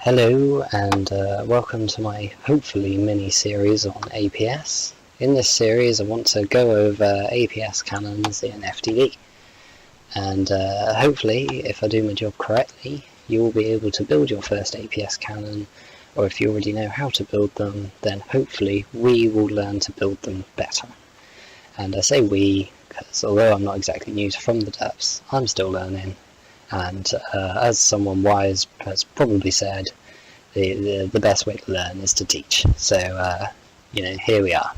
Hello and welcome to my hopefully mini-series on APS. In this series I want to go over APS cannons in FTD, and hopefully if I do my job correctly you will be able to build your first APS cannon, or if you already know how to build them then hopefully we will learn to build them better. And I say we because although I'm not exactly new from the depths, I'm still learning. And as someone wise has probably said, the best way to learn is to teach. So here we are.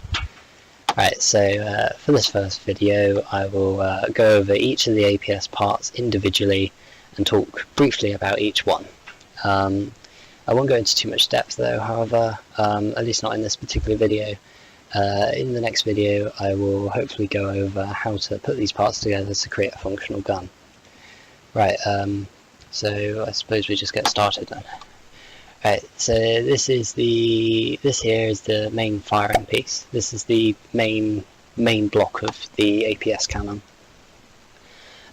Right, so for this first video I will go over each of the APS parts individually and talk briefly about each one. I won't go into too much depth though, however, at least not in this particular video. In the next video I will hopefully go over how to put these parts together to create a functional gun. Right, so I suppose we just get started then. Right, so this here is the main firing piece. This is the main block of the APS cannon.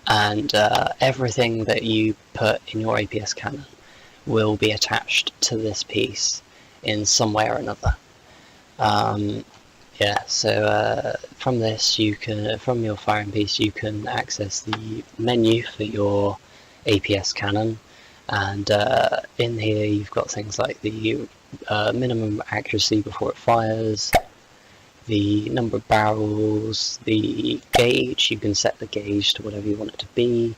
And everything that you put in your APS cannon will be attached to this piece in some way or another. So from this from your firing piece you can access the menu for your APS cannon, and in here you've got things like the minimum accuracy before it fires, the number of barrels, the gauge. You can set the gauge to whatever you want it to be.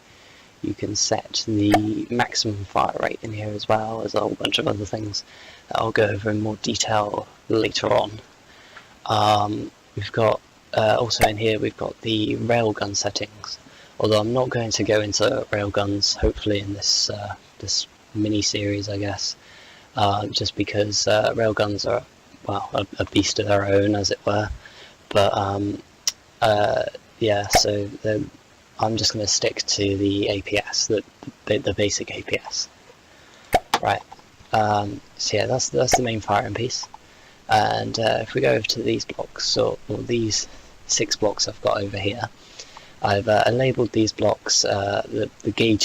You can set the maximum fire rate in here as well, as a whole bunch of other things that I'll go over in more detail later on. We've got also in here we've got the railgun settings, although I'm not going to go into railguns hopefully in this this mini series, I guess, just because railguns are, well, a beast of their own, as it were. But so I'm just going to stick to the APS, the basic APS. Right. So yeah, that's the main firing piece. And if we go over to these blocks, or these 6 blocks I've got over here, I've labelled these blocks the gauge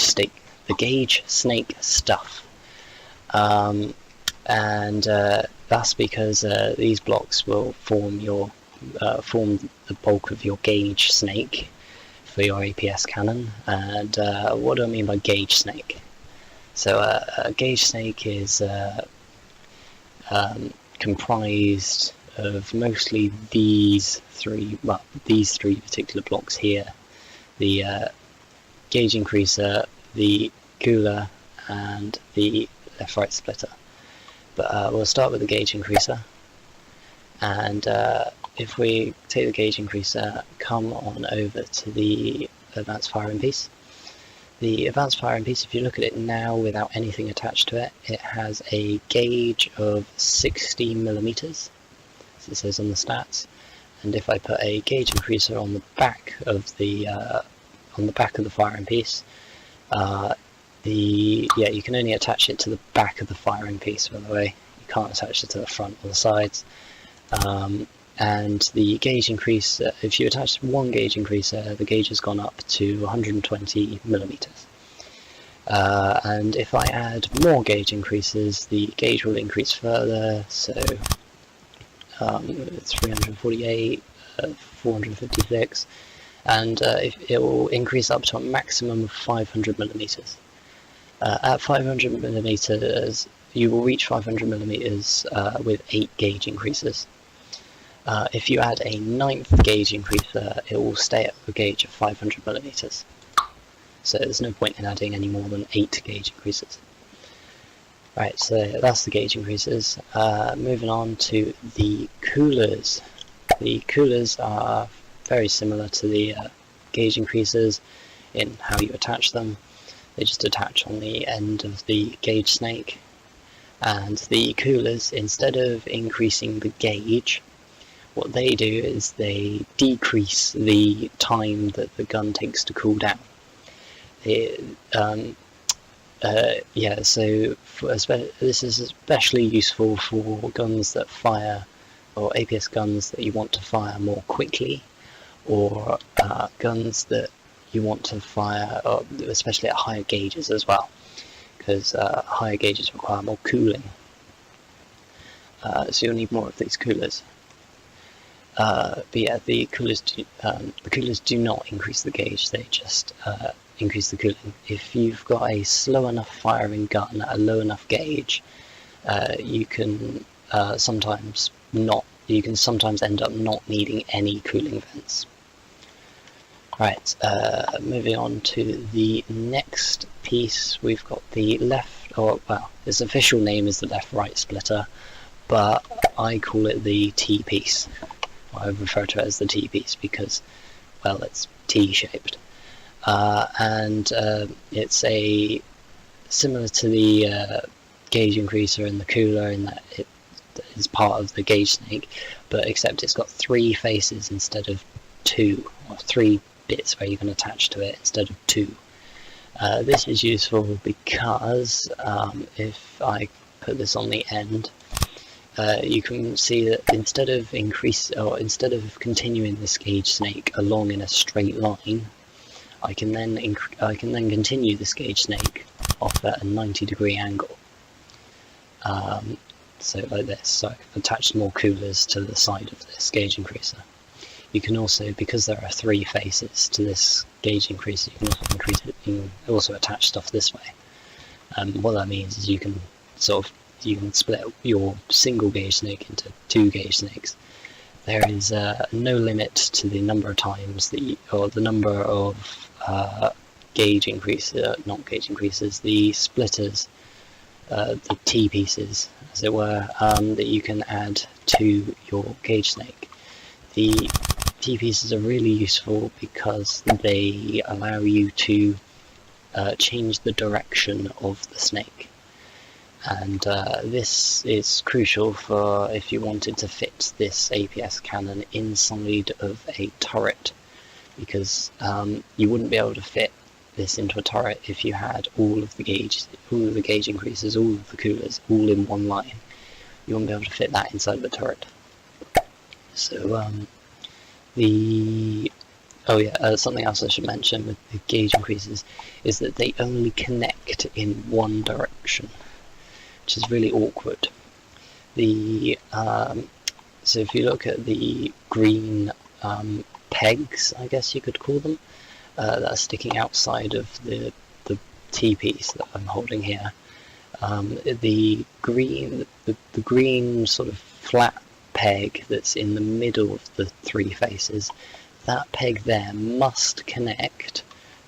snake stuff, and that's because these blocks will form the bulk of your gauge snake for your APS cannon. And what do I mean by gauge snake? So a gauge snake is comprised of mostly these three particular blocks here: the gauge increaser, the cooler, and the left-right splitter. But we'll start with the gauge increaser, and if we take the gauge increaser, come on over to the advanced firing piece. The advanced firing piece, if you look at it now without anything attached to it, it has a gauge of 60 millimeters, as it says on the stats. And if I put a gauge increaser on the back of the firing piece, you can only attach it to the back of the firing piece, by the way. You can't attach it to the front or the sides. And the gauge increaser, if you attach one gauge increaser, the gauge has gone up to 120 millimeters. And if I add more gauge increases, the gauge will increase further, so 348, 456, and it will increase up to a maximum of 500 millimeters. At 500 millimeters, you will reach 500 millimeters with 8 gauge increases. If you add a 9th gauge increaser, it will stay at the gauge of 500 millimeters. So there's no point in adding any more than 8 gauge increases. Right, so that's the gauge increases. Moving on to the coolers. The coolers are very similar to the gauge increases in how you attach them. They just attach on the end of the gauge snake. And the coolers, instead of increasing the gauge, what they do is they decrease the time that the gun takes to cool down. This is especially useful for guns that fire, or APS guns that you want to fire more quickly, or guns that you want to fire, especially at higher gauges as well. because higher gauges require more cooling. So you'll need more of these coolers. But yeah, the coolers do not increase the gauge, they just increase the cooling. If you've got a slow enough firing gun at a low enough gauge, you can sometimes end up not needing any cooling vents. Right, moving on to the next piece, we've got the left, or well, its official name is the left-right splitter, but I call it the T-piece. I refer to it as the T-piece because, well, it's T-shaped. And it's similar to the gauge increaser and the cooler in that it is part of the gauge snake, but except it's got 3 faces instead of 2, or 3 bits where you can attach to it instead of 2. This is useful because if I put this on the end, you can see that instead of continuing this gauge snake along in a straight line, I can then continue this gauge snake off at a 90-degree angle. So like this. So I've attached more coolers to the side of this gauge increaser. You can also, because there are 3 faces to this gauge increaser, you can also attach stuff this way. What that means is you can split your single gauge snake into 2 gauge snakes. There is no limit to the number of times or the number of gauge increases, not gauge increases, the splitters, the T pieces, as it were, that you can add to your gauge snake. The T pieces are really useful because they allow you to change the direction of the snake. And this is crucial for if you wanted to fit this APS cannon inside of a turret, because you wouldn't be able to fit this into a turret if you had all of the gauge increases, all of the coolers, all in one line. You wouldn't be able to fit that inside of the turret. So something else I should mention with the gauge increases is that they only connect in one direction, which is really awkward. So if you look at the green pegs, I guess you could call them, that are sticking outside of the T-piece that I'm holding here, the green sort of flat peg that's in the middle of the 3 faces, that peg there must connect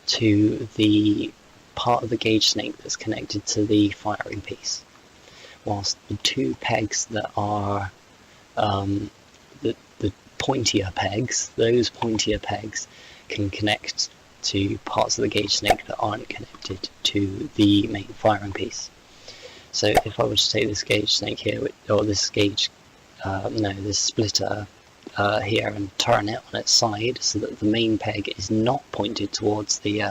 to the part of the gauge snake that's connected to the firing piece, whilst the 2 pegs that are the pointier pegs, those pointier pegs can connect to parts of the gauge snake that aren't connected to the main firing piece. So if I were to take this gauge snake here, or this this splitter here, and turn it on its side so that the main peg is not pointed towards the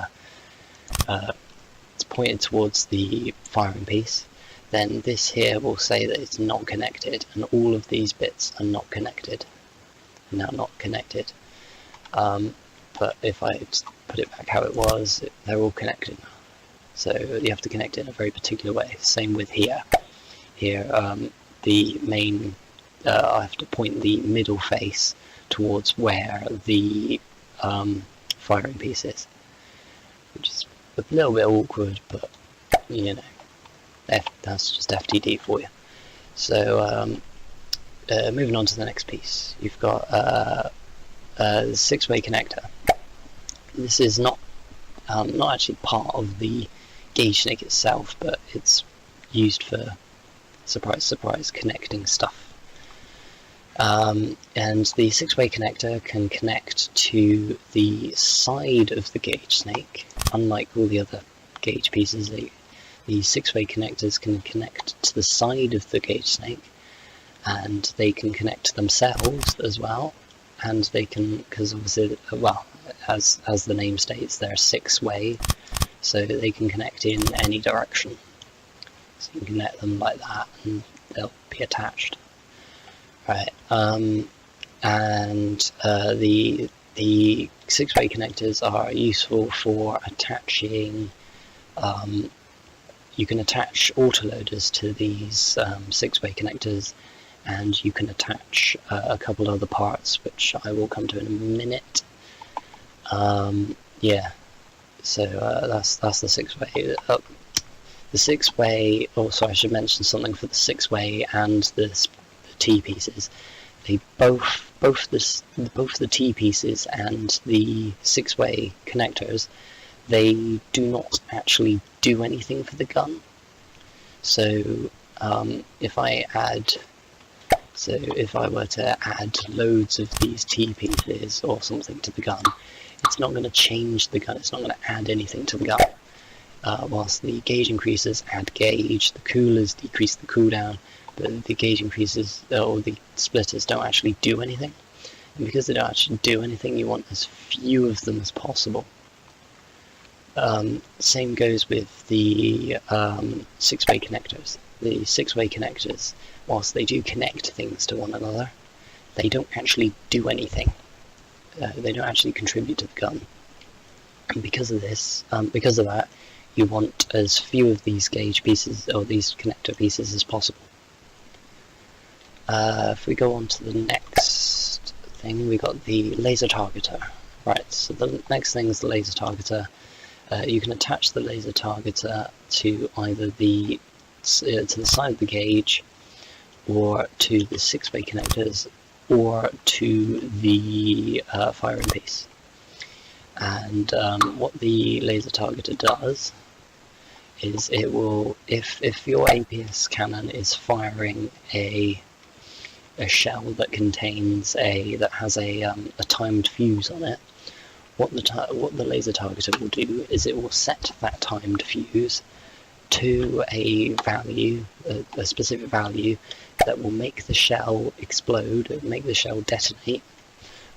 firing piece, then this here will say that it's not connected, and all of these bits are not connected. Now not connected. But if I put it back how it was, they're all connected now. So you have to connect it in a very particular way. Same with here. Here, the main, I have to point the middle face towards where the firing piece is, which is a little bit awkward, but you know, that's just FTD for you. So moving on to the next piece, you've got the 6-way connector. This is not actually part of the gauge snake itself, but it's used for, surprise surprise, connecting stuff. And the 6-way connector can connect to the side of the gauge snake. Unlike all the other gauge pieces, the 6-way connectors can connect to the side of the gauge snake, and they can connect themselves as well. And they can, because obviously, well, as the name states, they're 6-way, so they can connect in any direction. So you can connect them like that, and they'll be attached. Right, and the 6-way connectors are useful for attaching you can attach autoloaders to these 6-way connectors, and you can attach a couple other parts, which I will come to in a minute. Yeah, so that's the 6-way. The 6-way. Also, I should mention something for the 6-way and the T pieces. They both the T pieces and the 6-way connectors, they do not actually do anything for the gun. So if I were to add loads of these T pieces or something to the gun, it's not going to change the gun, it's not going to add anything to the gun. Whilst the gauge increases add gauge, the coolers decrease the cooldown, but the gauge increases, or the splitters, don't actually do anything. And because they don't actually do anything, you want as few of them as possible. Same goes with the 6-way connectors. The 6-way connectors, whilst they do connect things to one another, they don't actually do anything. They don't actually contribute to the gun. And because of that, you want as few of these gauge pieces, or these connector pieces, as possible. If we go on to the next thing, we got the laser targeter. Right, so the next thing is the laser targeter. You can attach the laser targeter to either to the side of the gauge, or to the 6-way connectors, or to the firing piece. And what the laser targeter does is it will, if your APS cannon is firing a shell that contains that has a timed fuse on it, what the laser targeter will do is it will set that timed fuse to a value, a specific value, that will make the shell explode, make the shell detonate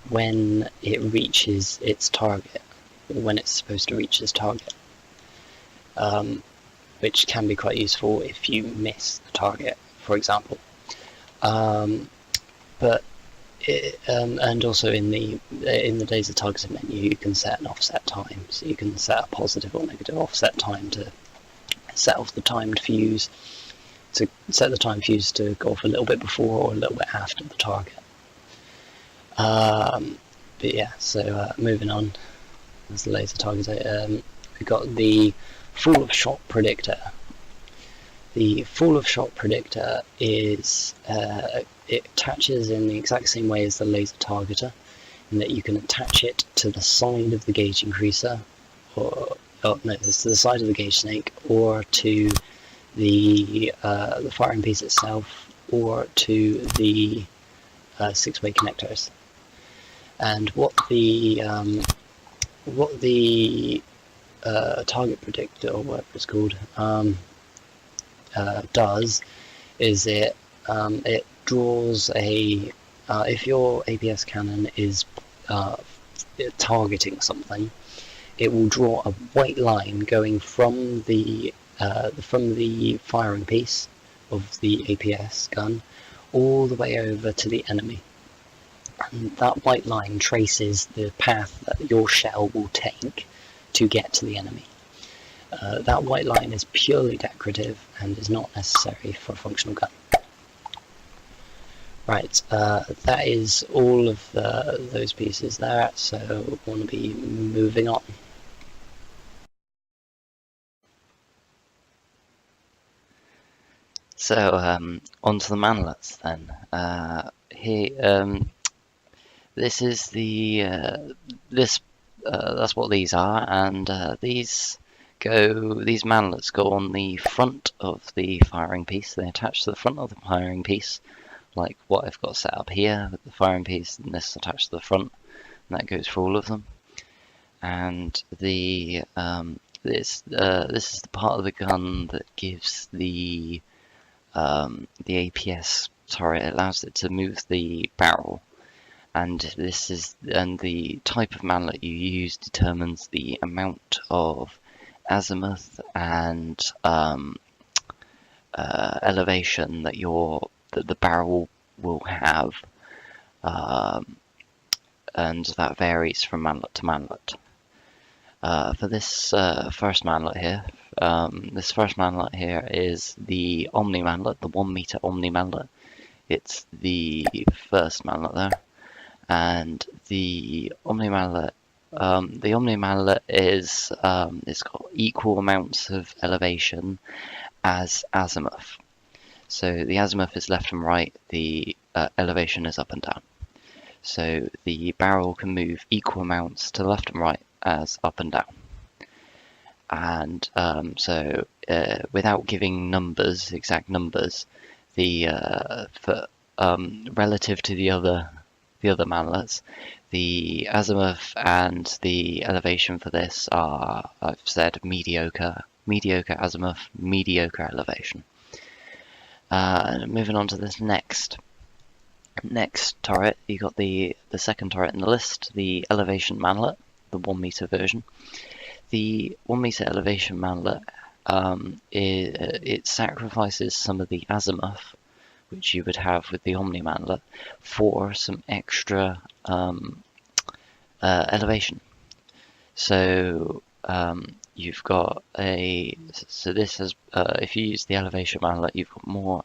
when it reaches its target, when it's supposed to reach its target, which can be quite useful if you miss the target, for example. And also in the laser targeter menu, you can set an offset time, so you can set a positive or negative offset time to set off the timed fuse, to set the timed fuse to go off a little bit before or a little bit after the target. But yeah, so moving on, as the laser targeter, we've got the fall of shot predictor. The fall of shot predictor is it attaches in the exact same way as the laser targeter, in that you can attach it to the side of the gauge increaser, or it's to the side of the gauge snake, or to the firing piece itself, or to the 6-way connectors. And what the target predictor, or whatever it's called, does is it draws a if your APS cannon is targeting something, it will draw a white line going from the firing piece of the APS gun all the way over to the enemy. And that white line traces the path that your shell will take to get to the enemy. That white line is purely decorative and is not necessary for a functional gun. Right, that is all of those pieces there, so I want to be moving on. So onto the manlets then. Here, this is that's what these are, and these manlets go on the front of the firing piece. They attach to the front of the firing piece, like what I've got set up here with the firing piece, and this attached to the front, and that goes for all of them. And the this is the part of the gun that gives the APS turret. It allows it to move the barrel, and the type of manlet you use determines the amount of azimuth and elevation that the barrel will have, and that varies from manlet to manlet. For this first manlet here, is the Omni manlet, the 1 meter Omni manlet. It's the first manlet there, and the Omni manlet. Is it's got equal amounts of elevation as azimuth. So the azimuth is left and right. The elevation is up and down. So the barrel can move equal amounts to the left and right as up and down. And without giving numbers, exact numbers, relative to the other manlets, the azimuth and the elevation for this are, I've said, mediocre azimuth, mediocre elevation. Moving on to this next turret, you got the second turret in the list, the elevation manlet, the 1 meter version. The 1 meter elevation manlet, it sacrifices some of the azimuth, which you would have with the Omni manlet, for some extra elevation. So you've got this has, if you use the elevation manlet, you've got more,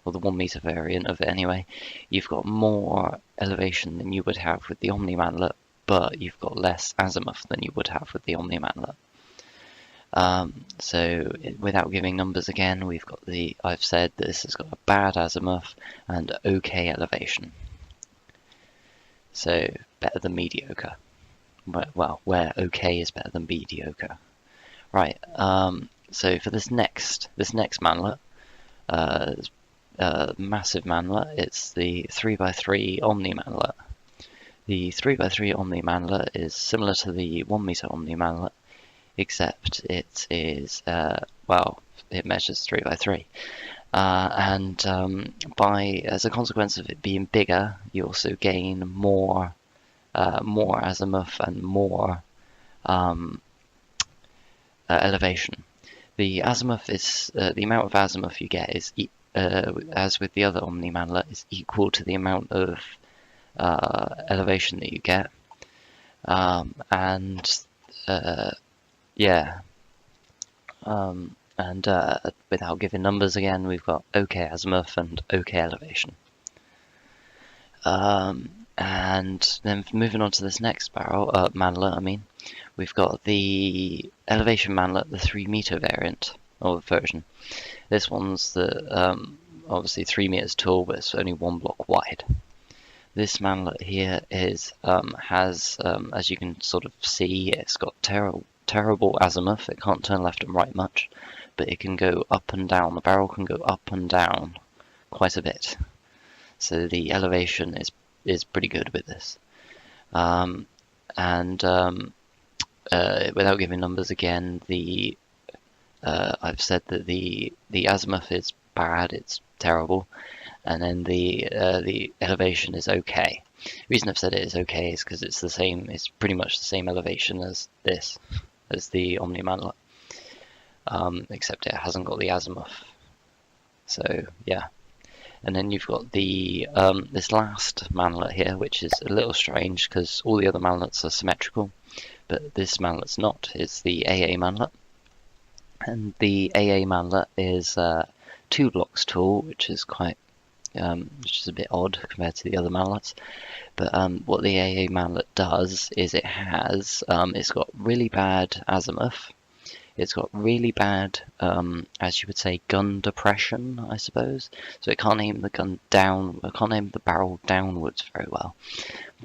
or the 1 meter variant of it anyway, you've got more elevation than you would have with the Omni manlet, but you've got less azimuth than you would have with the Omni manlet. So without giving numbers again, we've got I've said that this has got a bad azimuth and okay elevation. So better than mediocre. Well, where okay is better than mediocre. Right, so for this next manlet, massive manlet, it's the 3x3 Omni manlet. The 3x3 Omni manlet is similar to the 1 meter Omni manlet, except it is, it measures 3x3. And as a consequence of it being bigger, you also gain more azimuth and more elevation. The azimuth is the amount of azimuth you get is, as with the other Omni manlet, is equal to the amount of elevation that you get, without giving numbers again, we've got okay azimuth and okay elevation. And then moving on to this next manlet, we've got the elevation manlet, the 3 meter variant or version. This one's obviously 3 meters tall, but it's only 1 block wide. This manlet here has, as you can sort of see, it's got terrible azimuth. It can't turn left and right much, but it can go up and down. The barrel can go up and down quite a bit. So the elevation is pretty good with this. Without giving numbers again, I've said that the azimuth is bad. It's terrible. And then the elevation is okay. The reason I've said it is okay is because it's pretty much the same elevation as the Omni manlet, except it hasn't got the azimuth. So yeah. And then you've got this last manlet here, which is a little strange because all the other manlets are symmetrical, but this manlet's not. It's the AA manlet, and the AA manlet is 2 blocks tall, which is a bit odd compared to the other manlets. But what the AA manlet does is it's got really bad azimuth. It's got really bad, as you would say, gun depression, I suppose. So it can't aim the gun down. It can't aim the barrel downwards very well.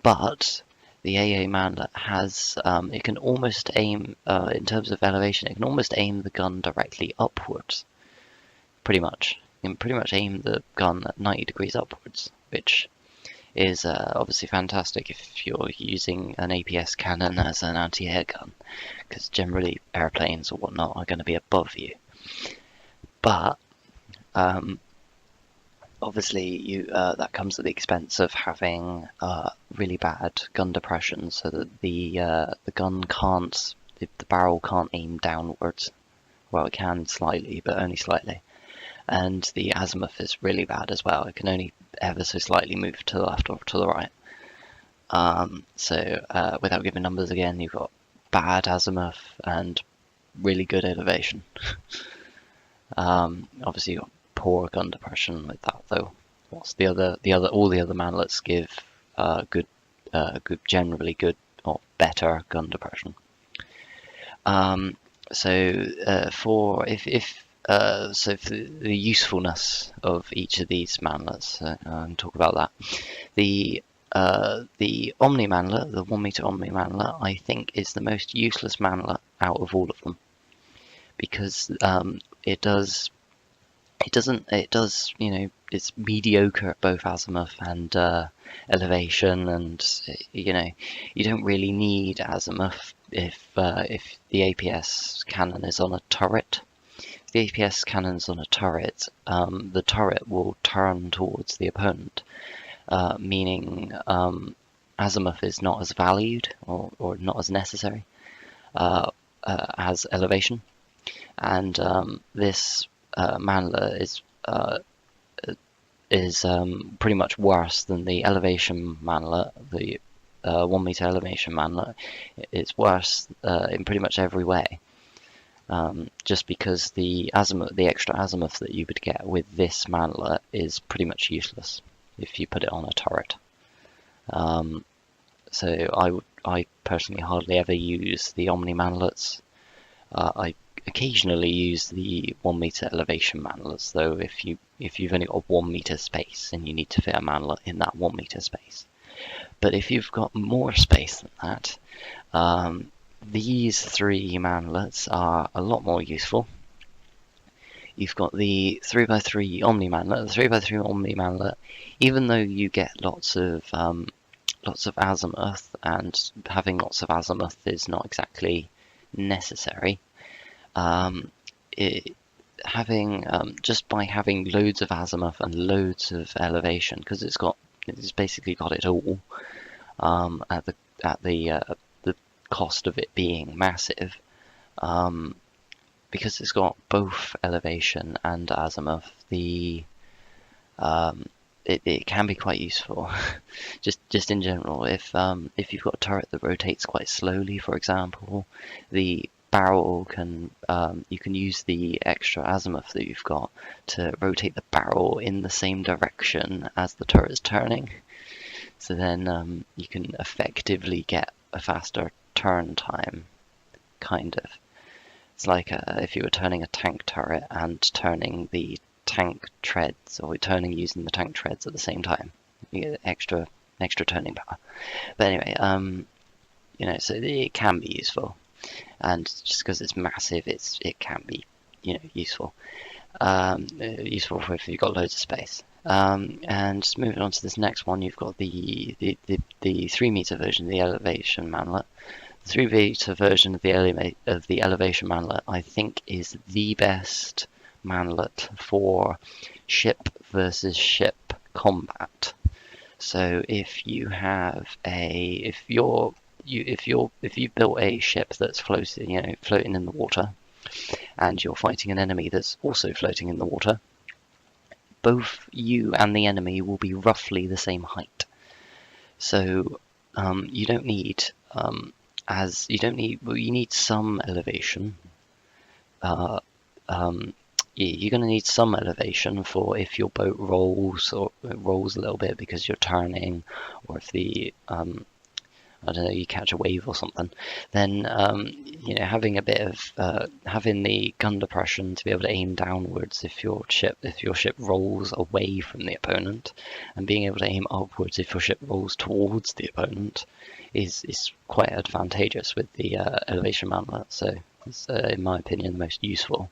But the AA manlet has, it can almost aim, in terms of elevation, it can almost aim the gun directly upwards. Pretty much. You can pretty much aim the gun at 90 degrees upwards, which is obviously fantastic if you're using an APS cannon as an anti-air gun, because generally airplanes or whatnot are going to be above you. But obviously that comes at the expense of having really bad gun depression, so that the barrel can't aim downwards. Well, it can slightly, but only slightly. And the azimuth is really bad as well. It can only ever so slightly move to the left or to the right. Without giving numbers again, you've got bad azimuth and really good elevation. Obviously you've got poor gun depression with that though. What's all the other manlets give good, generally good or better gun depression. So for the usefulness of each of these manlets, I'll talk about that. The Omni manlet, the 1 meter Omni manlet, I think is the most useless manlet out of all of them, because it's mediocre at both azimuth and elevation, and you don't really need azimuth if the APS cannon is on a turret. If the APS cannon's on a turret, the turret will turn towards the opponent, meaning azimuth is not as valued or not as necessary as elevation. And this manlet is pretty much worse than the elevation manlet, the 1 meter elevation manlet. It's worse in pretty much every way, just because the extra azimuth that you would get with this manlet is pretty much useless if you put it on a turret. So I personally hardly ever use the Omni manlets. I occasionally use the 1 meter elevation manlets, though, if you've only got 1 meter space and you need to fit a manlet in that 1 meter space. But if you've got more space than that, these 3 manlets are a lot more useful. You've got the 3x3 Omni manlet. The 3x3 Omni manlet, even though you get lots of azimuth, and having lots of azimuth is not exactly necessary, just by having loads of azimuth and loads of elevation, because it's basically got it all, at the cost of it being massive, because it's got both elevation and azimuth. It can be quite useful. just in general, if you've got a turret that rotates quite slowly, for example, the barrel you can use the extra azimuth that you've got to rotate the barrel in the same direction as the turret is turning. So then you can effectively get a faster turn time, kind of. It's like if you were turning a tank turret and turning the tank treads, or using the tank treads at the same time. You get extra turning power. But anyway, so it can be useful, and just because it's massive, it can be, useful. Useful for if you've got loads of space. And moving on to this next one, you've got the 3 meter version of the elevation manlet. The 3 meter version of the elevation manlet, I think, is the best manlet for ship versus ship combat. So if you've built a ship that's floating in the water, and you're fighting an enemy that's also floating in the water, both you and the enemy will be roughly the same height. So you need some elevation. You're going to need some elevation for if your boat rolls a little bit because you're turning, or if you catch a wave or something. Then having a bit of having the gun depression to be able to aim downwards if your ship rolls away from the opponent, and being able to aim upwards if your ship rolls towards the opponent is quite advantageous with the elevation manlet. So it's, in my opinion, the most useful.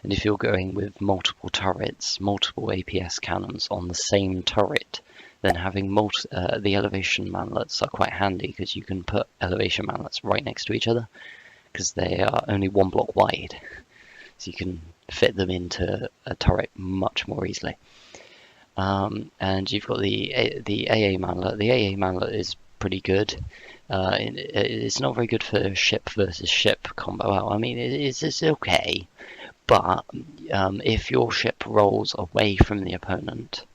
And if you're going with multiple turrets, multiple APS cannons on the same turret, then having the elevation manlets are quite handy, because you can put elevation manlets right next to each other, because they are only 1 block wide, so you can fit them into a turret much more easily. And you've got the AA manlet. The AA manlet is pretty good. It's not very good for ship versus ship combat. Well, I mean, it's okay, but if your ship rolls away from the opponent,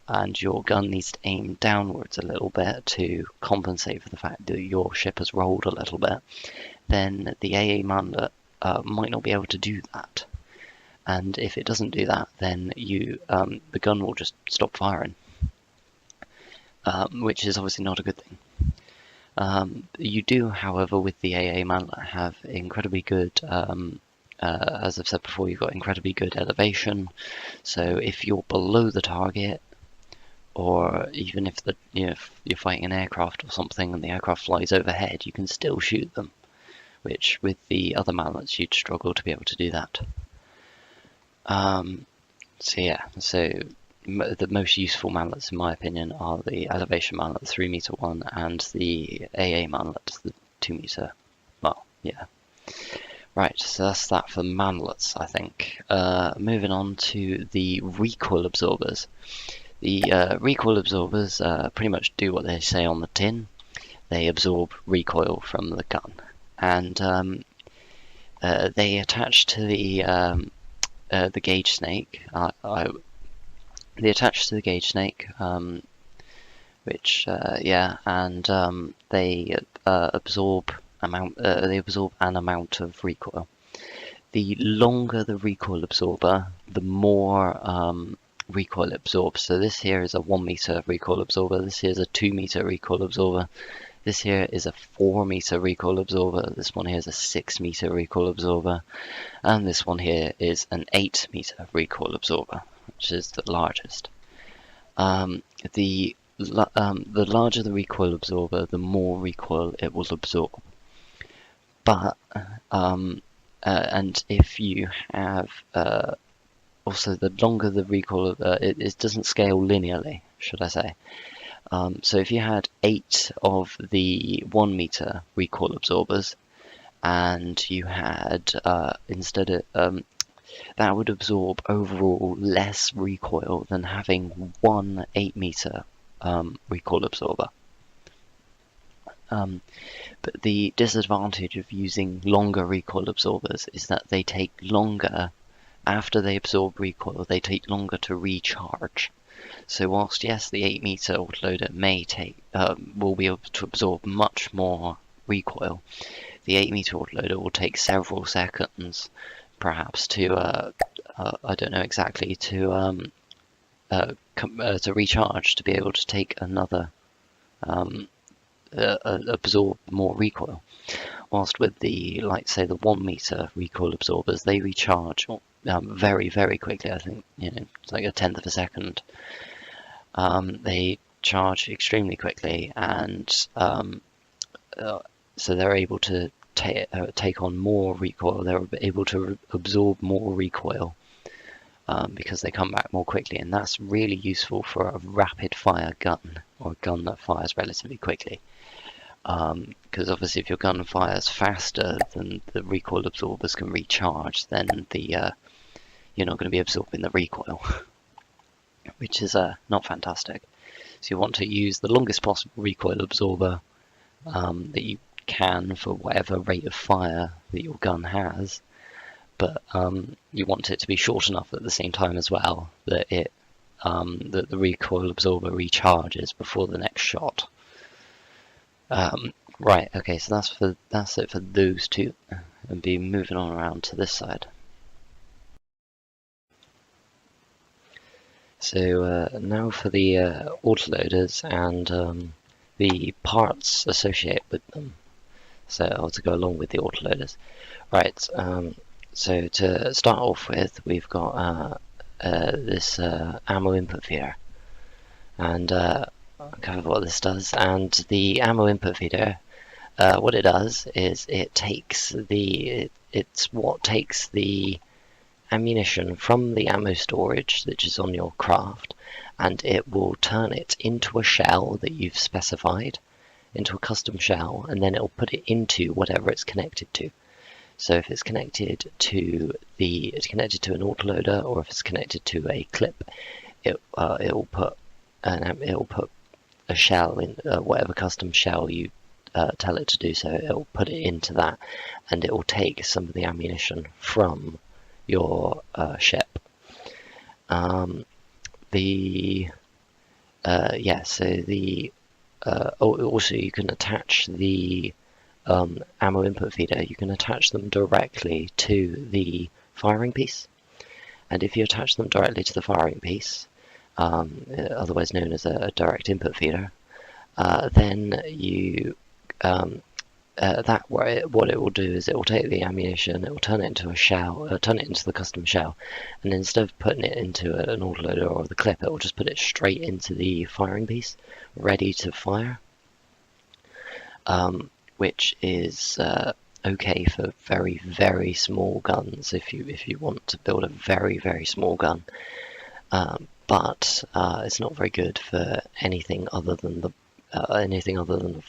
and your gun needs to aim downwards a little bit to compensate for the fact that your ship has rolled a little bit, then the AA manlet might not be able to do that. And if it doesn't do that, then the gun will just stop firing, which is obviously not a good thing. You do, however, with the AA manlet have incredibly good, as I've said before, you've got incredibly good elevation. So if you're below the target, or even if if you're fighting an aircraft or something and the aircraft flies overhead, you can still shoot them, which with the other manlets you'd struggle to be able to do that. So the most useful manlets in my opinion are the elevation manlet, the 3 meter one, and the AA manlet, the 2 meter. Well, yeah. Right, so that's that for manlets, I think. Moving on to the recoil absorbers. The recoil absorbers pretty much do what they say on the tin. They absorb recoil from the gun, and they attach to the gauge snake. They attach to the gauge snake, which and they absorb an amount of recoil. The longer the recoil absorber, the more recoil it absorbs. So this here is a 1 meter recoil absorber. This here is a 2 meter recoil absorber. This here is a 4 meter recoil absorber. This one here is a 6 meter recoil absorber, and this one here is an 8 meter recoil absorber, which is the largest. The larger the recoil absorber, the more recoil it will absorb. But and if you have also the longer the recoil, it doesn't scale linearly, should I say. So if you had 8 of the 1 meter recoil absorbers, and you had that would absorb overall less recoil than having 1 8 meter recoil absorber. But the disadvantage of using longer recoil absorbers is that they take longer. After they absorb recoil, they take longer to recharge. So whilst yes, the 8 meter autoloader will be able to absorb much more recoil, the 8 meter autoloader will take several seconds, perhaps, to I don't know exactly, to recharge, to be able to take another absorb more recoil. Whilst with the, like say, the 1 meter recoil absorbers, they recharge very, very quickly. I think it's like a tenth of a second. They charge extremely quickly, and so they're able to take on more recoil. They're able to absorb more recoil because they come back more quickly, and that's really useful for a rapid fire gun, or a gun that fires relatively quickly. Because obviously if your gun fires faster than the recoil absorbers can recharge, then you're not going to be absorbing the recoil, which is not fantastic. So you want to use the longest possible recoil absorber that you can for whatever rate of fire that your gun has, but you want it to be short enough at the same time as well that that the recoil absorber recharges before the next shot. Right, okay, so that's it for those two, and be moving on around to this side. So now for the autoloaders and the parts associated with them, so to go along with the autoloaders. Right, so to start off with, we've got this ammo input feeder, and I'll cover what this does. And the ammo input feeder, what it does is it's what takes the ammunition from the ammo storage that is on your craft, and it will turn it into a shell that you've specified, into a custom shell, and then it'll put it into whatever it's connected to. So if it's connected to an autoloader, or if it's connected to a clip, it'll put a shell in whatever custom shell you tell it to do. So it'll put it into that, and it will take some of the ammunition from your ship. The yeah, so the also you can attach the ammo input feeder. You can attach them directly to the firing piece, and if you attach them directly to the firing piece, otherwise known as a direct input feeder, then you what it will do is it will take the ammunition, it will turn it into a shell, turn it into the custom shell, and instead of putting it into an autoloader or the clip, it will just put it straight into the firing piece, ready to fire, which is okay for very, very small guns if you want to build a very, very small gun, but it's not very good for anything other than a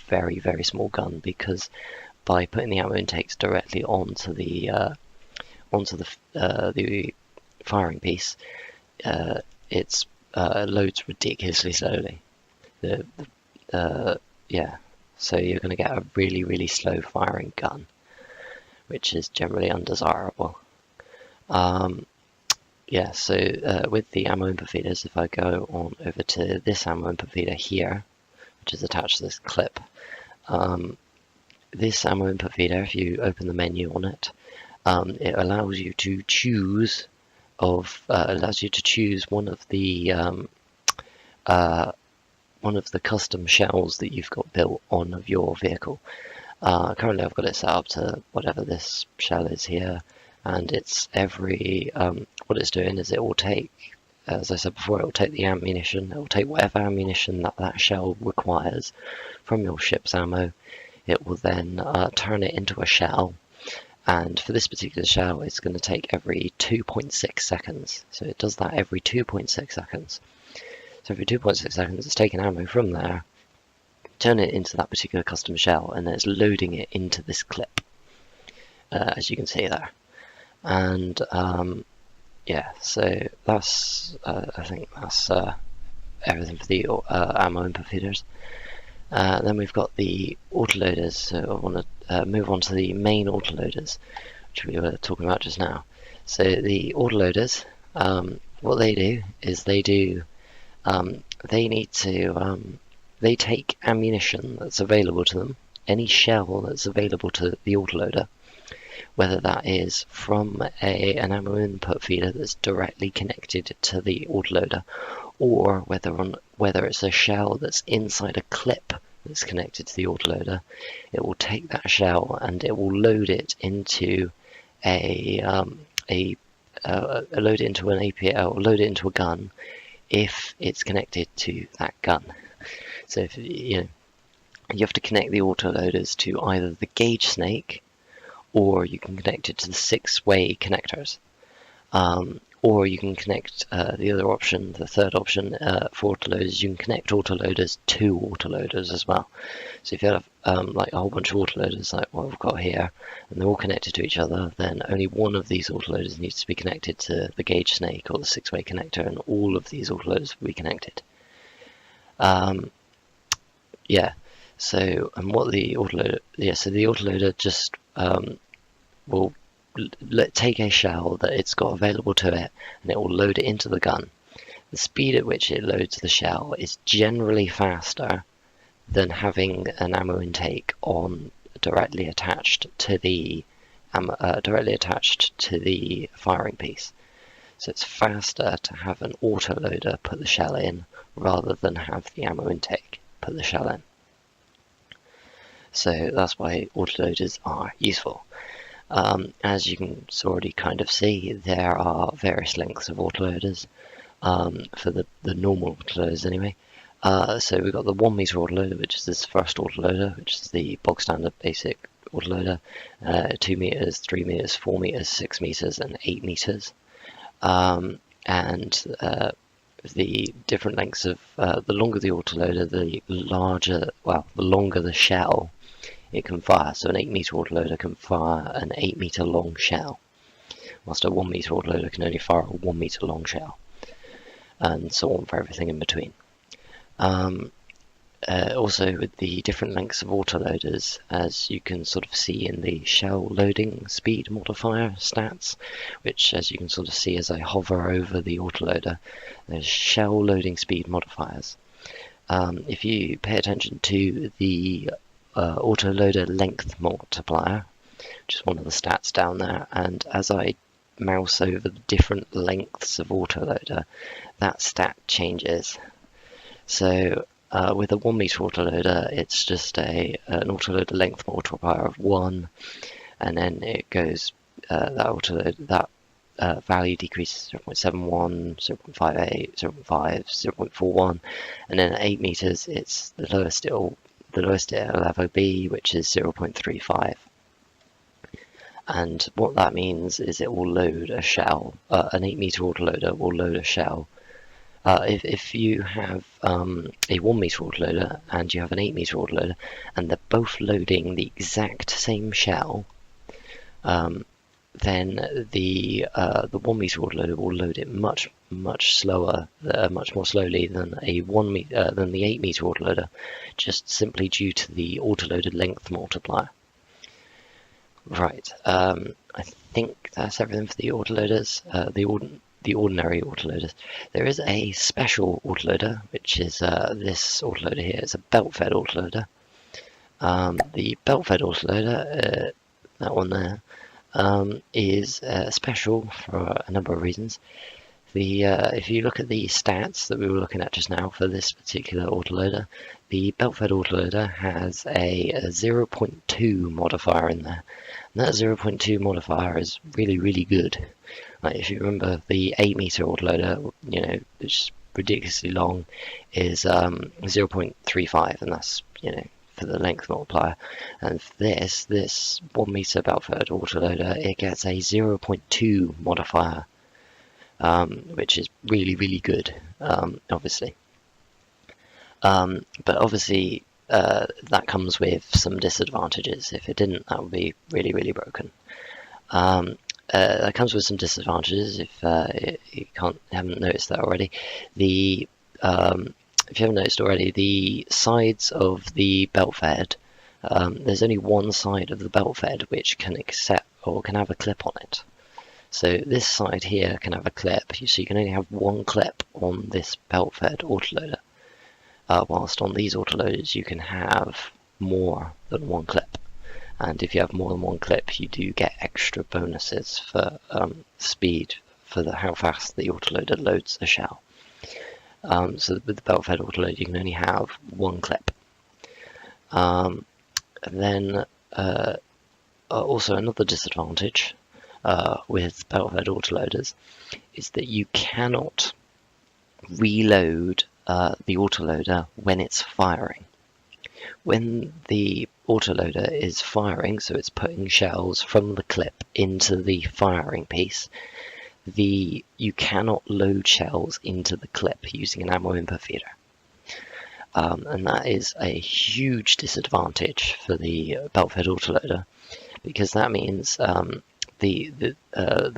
very, very small gun, because by putting the ammo intakes directly onto the firing piece, it loads ridiculously slowly. Yeah, so you're going to get a really, really slow firing gun, which is generally undesirable. Yeah, so with the ammo input feeders, if I go on over to this ammo input feeder here, which is attached to this clip, this ammo input feeder, if you open the menu on it, it allows you to choose one of the custom shells that you've got built on your vehicle. Currently I've got it set up to whatever this shell is here, and it's what it's doing is it will take, as I said before, it will take the ammunition, it will take whatever ammunition that shell requires from your ship's ammo. It will then turn it into a shell, and for this particular shell it's going to take every 2.6 seconds. So it does that every 2.6 seconds. So every 2.6 seconds it's taking ammo from there, turn it into that particular custom shell, and then it's loading it into this clip, as you can see there. And yeah, so that's I think that's everything for the ammo input feeders. Then we've got the autoloaders, so I want to move on to the main autoloaders, which we were talking about just now. So the autoloaders, what they do is they take ammunition that's available to them, any shell that's available to the autoloader, whether that is from an ammo input feeder that's directly connected to the autoloader, or whether it's a shell that's inside a clip that's connected to the autoloader. It will take that shell and it will load it into load it into an APS, or load it into a gun if it's connected to that gun. So if you have to connect the autoloaders to either the gauge snake, or you can connect it to the 6-way connectors, or you can connect the other option, the third option for autoloaders. You can connect autoloaders to autoloaders as well. So if you have like a whole bunch of autoloaders like what we've got here, and they're all connected to each other, then only one of these autoloaders needs to be connected to the gauge snake or the 6-way connector, and all of these autoloaders will be connected. Yeah. So, and what the autoloader, so the autoloader just will take a shell that it's got available to it, and it will load it into the gun. The speed at which it loads the shell is generally faster than having an ammo intake directly attached to the firing piece. So it's faster to have an autoloader put the shell in rather than have the ammo intake put the shell in. So that's why autoloaders are useful. As you can already kind of see, there are various lengths of autoloaders, for the normal autoloaders anyway. So we've got the 1 meter autoloader, which is this first autoloader, which is the bog standard basic autoloader, 2 meters, 3 meters, 4 meters, 6 meters, and 8 meters. The different lengths of, the longer the autoloader, the longer the shell it can fire. So an 8 meter autoloader can fire an 8 meter long shell, whilst a 1 meter autoloader can only fire a 1 meter long shell, and so on for everything in between. Also with the different lengths of autoloaders, as you can sort of see in the shell loading speed modifier stats, which as you can sort of see as I hover over the autoloader, there's shell loading speed modifiers. if you pay attention to the autoloader length multiplier, which is one of the stats down there, and as I mouse over the different lengths of autoloader, that stat changes. So with a 1 meter autoloader, it's just an autoloader length multiplier of 1, and then it goes that value decreases 0.71, 0.58, 0.5, 0.41, and then at 8 meters, it's the lowest it'll ever be, which is 0.35. And what that means is it will load a shell. An 8 meter autoloader will load a shell. If you have a 1 meter autoloader and you have an 8 meter autoloader, and they're both loading the exact same shell, then the 1 meter autoloader will load it much more slowly than than the 8 meter autoloader, just simply due to the autoloader length multiplier. Right, I think that's everything for the autoloaders, the ordinary autoloaders. There is a special autoloader, which is this autoloader here. It's a belt-fed autoloader. The belt-fed autoloader, that one there, is special for a number of reasons. If you look at the stats that we were looking at just now for this particular autoloader, the belt-fed autoloader has a 0.2 modifier in there. And that 0.2 modifier is really, really good. Like if you remember the 8 meter autoloader, which is ridiculously long, is 0.35, and that's, for the length multiplier. And for this 1 meter belt-fed autoloader, it gets a 0.2 modifier, which is really, really good, obviously. But obviously, that comes with some disadvantages. If it didn't, that would be really, really broken. That comes with some disadvantages if you haven't noticed that already. If you haven't noticed already, the sides of the belt-fed, there's only one side of the belt-fed which can accept or can have a clip on it. So this side here can have a clip, so you can only have one clip on this belt-fed autoloader, whilst on these autoloaders you can have more than one clip. And if you have more than one clip, you do get extra bonuses for speed, for how fast the autoloader loads a shell. So with the belt-fed autoloader, you can only have one clip. And then also another disadvantage with belt-fed autoloaders is that you cannot reload the autoloader when it's firing. When the autoloader is firing, so it's putting shells from the clip into the firing piece, you cannot load shells into the clip using an ammo input feeder. And that is a huge disadvantage for the belt-fed autoloader, because that means the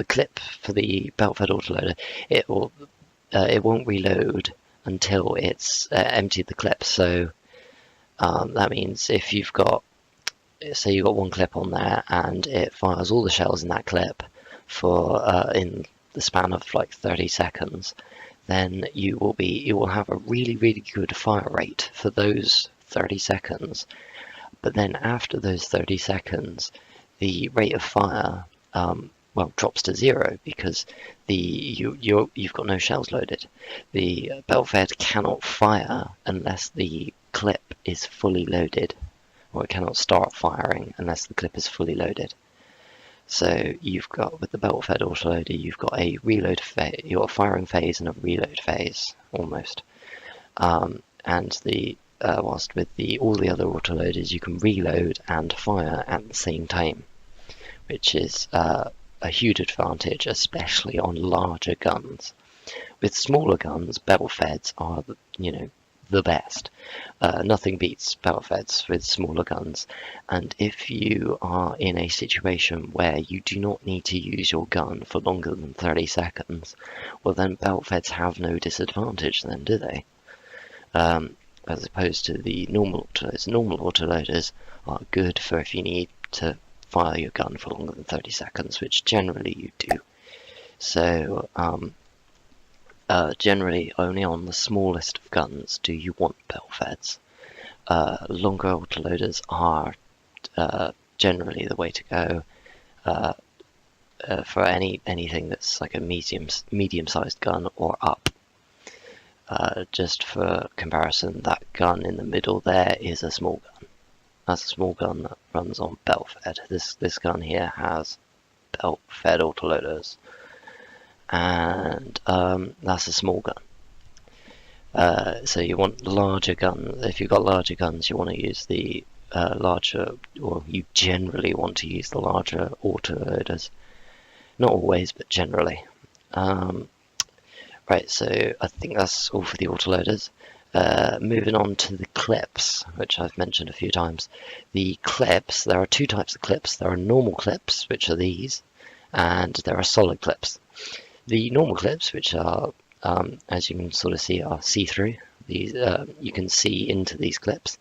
clip for the belt-fed autoloader, it won't reload until it's emptied the clip. So that means if you've got, say you've got one clip on there and it fires all the shells in that clip for in the span of like 30 seconds, then you will have a really, really good fire rate for those 30 seconds. But then after those 30 seconds, the rate of fire drops to 0 because you've got no shells loaded. The belt-fed cannot fire unless the clip is fully loaded, or it cannot start firing unless the clip is fully loaded. So you've got, with the belt-fed autoloader, you've got a reload phase, you've got a firing phase and a reload phase almost. And whilst with all the other autoloaders, you can reload and fire at the same time, which is a huge advantage, especially on larger guns. With smaller guns, belt-feds are the best. Nothing beats belt-feds with smaller guns, and if you are in a situation where you do not need to use your gun for longer than 30 seconds, well then belt-feds have no disadvantage then, do they? As opposed to the normal autoloaders. Normal autoloaders are good for if you need to fire your gun for longer than 30 seconds, which generally you do. So generally only on the smallest of guns do you want belt feds. Longer autoloaders are generally the way to go for anything that's like a medium-sized gun or up. Just for comparison, that gun in the middle there is a small gun. That's a small gun that runs on belt fed. This gun here has belt fed autoloaders, and that's a small gun. So you want larger guns. If you've got larger guns, you want to use the larger, or you generally want to use the larger autoloaders. Not always, but generally. Right, so I think that's all for the autoloaders. Moving on to the clips, which I've mentioned a few times. The clips, there are two types of clips. There are normal clips, which are these, and there are solid clips. The normal clips, which are, as you can sort of see, are see-through. These you can see into these clips,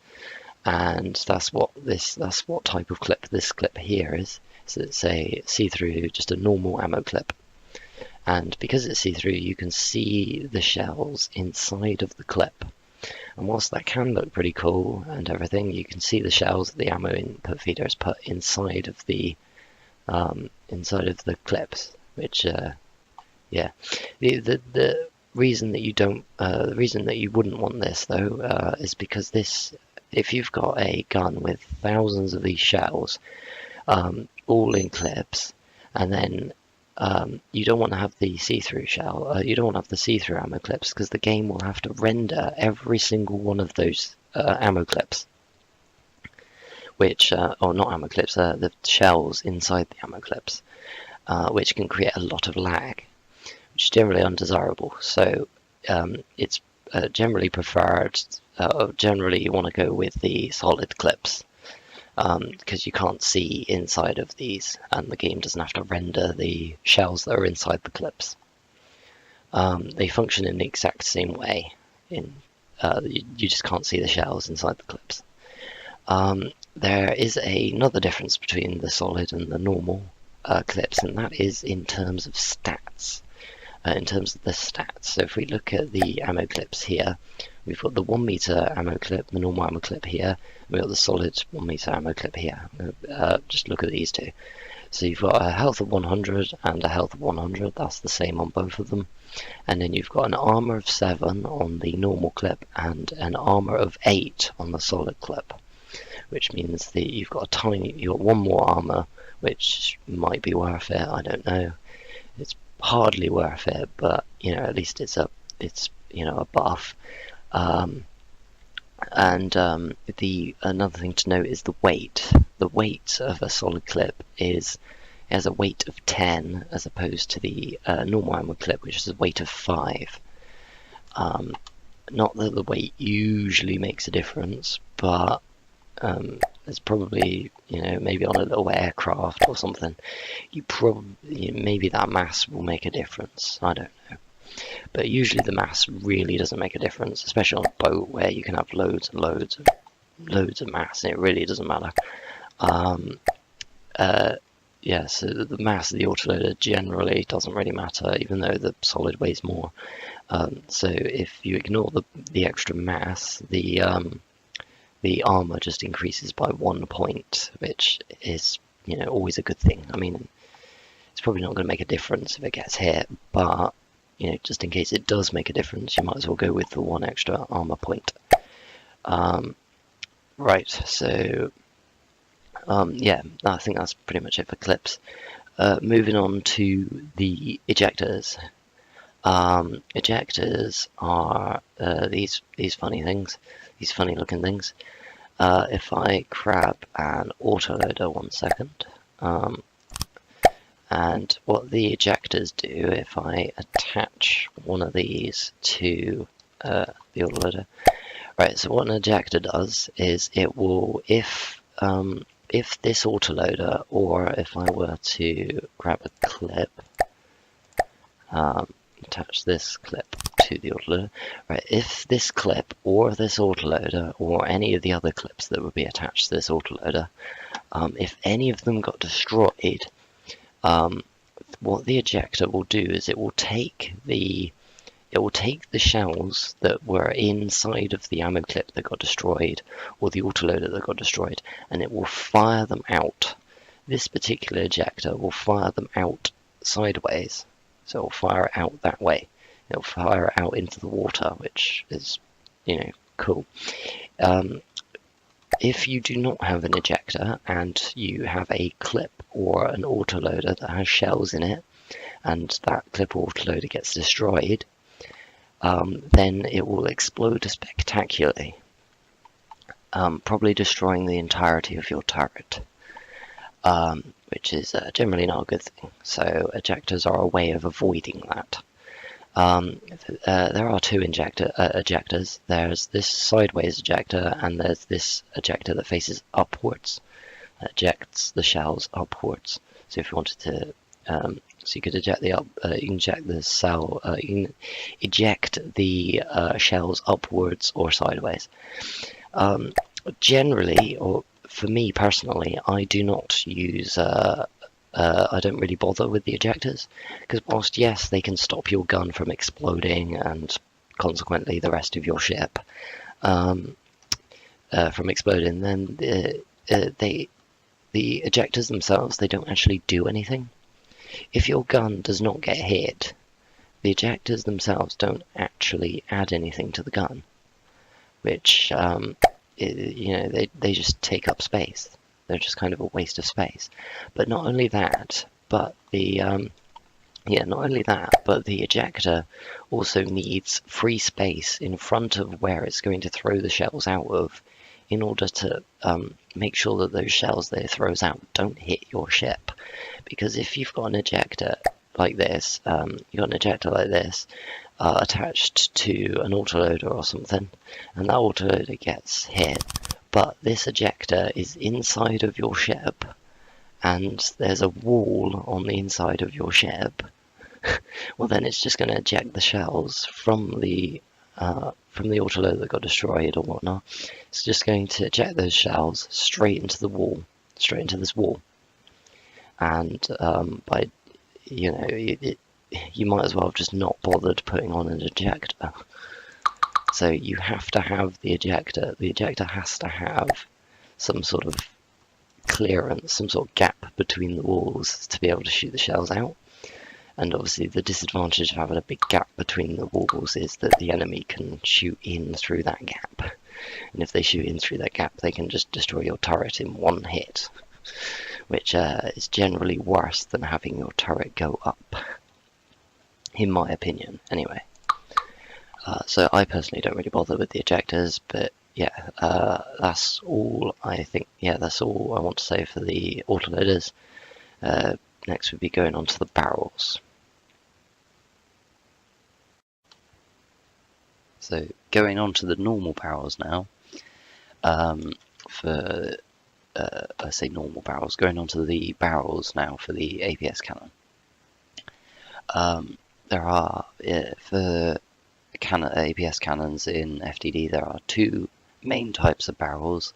and that's what type of clip this clip here is. So it's a see-through, just a normal ammo clip. And because it's see-through, you can see the shells inside of the clip. And whilst that can look pretty cool and everything, you can see the shells that the ammo input feeder is put inside of the clips. Which, yeah, the reason that you wouldn't want this though is because this, if you've got a gun with thousands of these shells, all in clips, and then you don't want to have the see-through shell. You don't want to have the see-through ammo clips because the game will have to render every single one of those ammo clips, which, or not ammo clips, the shells inside the ammo clips, which can create a lot of lag, which is generally undesirable. So it's generally preferred. Generally, you want to go with the solid clips. Because you can't see inside of these, and the game doesn't have to render the shells that are inside the clips. They function in the exact same way. You just can't see the shells inside the clips. There is another difference between the solid and the normal clips, and that is in terms of stats. In terms of the stats, so if we look at the ammo clips here, we've got the 1 meter ammo clip, the normal ammo clip here, we've got the solid 1 meter ammo clip here. Just look at these two. So you've got a health of 100 and a health of 100, that's the same on both of them. And then you've got an armor of 7 on the normal clip and an armor of 8 on the solid clip, which means that you've got one more armor, which might be worth it, I don't know. It's hardly worth it, but at least it's a buff. Another thing to note is the weight. The weight of a solid clip has a weight of 10 as opposed to the normal ammo clip, which is a weight of 5. Not that the weight usually makes a difference, but it's probably, maybe on a little aircraft or something, maybe that mass will make a difference. I don't know. But usually the mass really doesn't make a difference, especially on a boat where you can have loads and loads of mass, and it really doesn't matter. Yeah, so the mass of the autoloader generally doesn't really matter, even though the solid weighs more. So if you ignore the extra mass, the armor just increases by 1 point, which is always a good thing. I mean, it's probably not going to make a difference if it gets hit, but just in case it does make a difference, you might as well go with the 1 extra armor point. Right, so yeah, I think that's pretty much it for clips. Moving on to the ejectors. Ejectors are these funny things, these funny looking things. If I grab an autoloader, 1 second, and what the ejectors do, if I attach one of these to the autoloader, right, so what an ejector does is it will, if this autoloader, or if I were to grab a clip, attach this clip to the autoloader, right, if this clip or this autoloader or any of the other clips that would be attached to this autoloader, if any of them got destroyed, what the ejector will do is it will take the it will take the shells that were inside of the ammo clip that got destroyed, or the autoloader that got destroyed, and it will fire them out. This particular ejector will fire them out sideways, so it'll fire it out that way. It'll fire it out into the water, which is, cool. If you do not have an ejector and you have a clip or an autoloader that has shells in it, and that clip or autoloader gets destroyed, then it will explode spectacularly, probably destroying the entirety of your turret, which is generally not a good thing. So ejectors are a way of avoiding that. There are two ejectors. There's this sideways ejector, and there's this ejector that faces upwards. That ejects the shells upwards. So if you wanted to, so you could eject the shells upwards or sideways. Generally, or for me personally, I do not use. I don't really bother with the ejectors, because whilst yes, they can stop your gun from exploding and consequently the rest of your ship from exploding, then the ejectors themselves, they don't actually do anything. If your gun does not get hit, the ejectors themselves don't actually add anything to the gun, which they just take up space. They're just kind of a waste of space. But not only that, but the ejector also needs free space in front of where it's going to throw the shells out of, in order to make sure that those shells that it throws out don't hit your ship. Because if you've got an ejector like this, attached to an autoloader or something, and that autoloader gets hit, but this ejector is inside of your ship, and there's a wall on the inside of your ship, well then it's just going to eject the shells from the autoloader that got destroyed or whatnot. It's just going to eject those shells straight into the wall, straight into this wall. And you might as well have just not bothered putting on an ejector. So you have to have the ejector. The ejector has to have some sort of clearance, some sort of gap between the walls to be able to shoot the shells out. And obviously the disadvantage of having a big gap between the walls is that the enemy can shoot in through that gap. And if they shoot in through that gap, they can just destroy your turret in one hit, which is generally worse than having your turret go up, in my opinion, anyway. So I personally don't really bother with the ejectors, but yeah, that's all I think. Yeah, that's all I want to say for the autoloaders. Next would be going on to the barrels. So going on to the normal barrels now. I say normal barrels. Going on to the barrels now for the APS cannon. There are for APS cannons in FTD, there are two main types of barrels.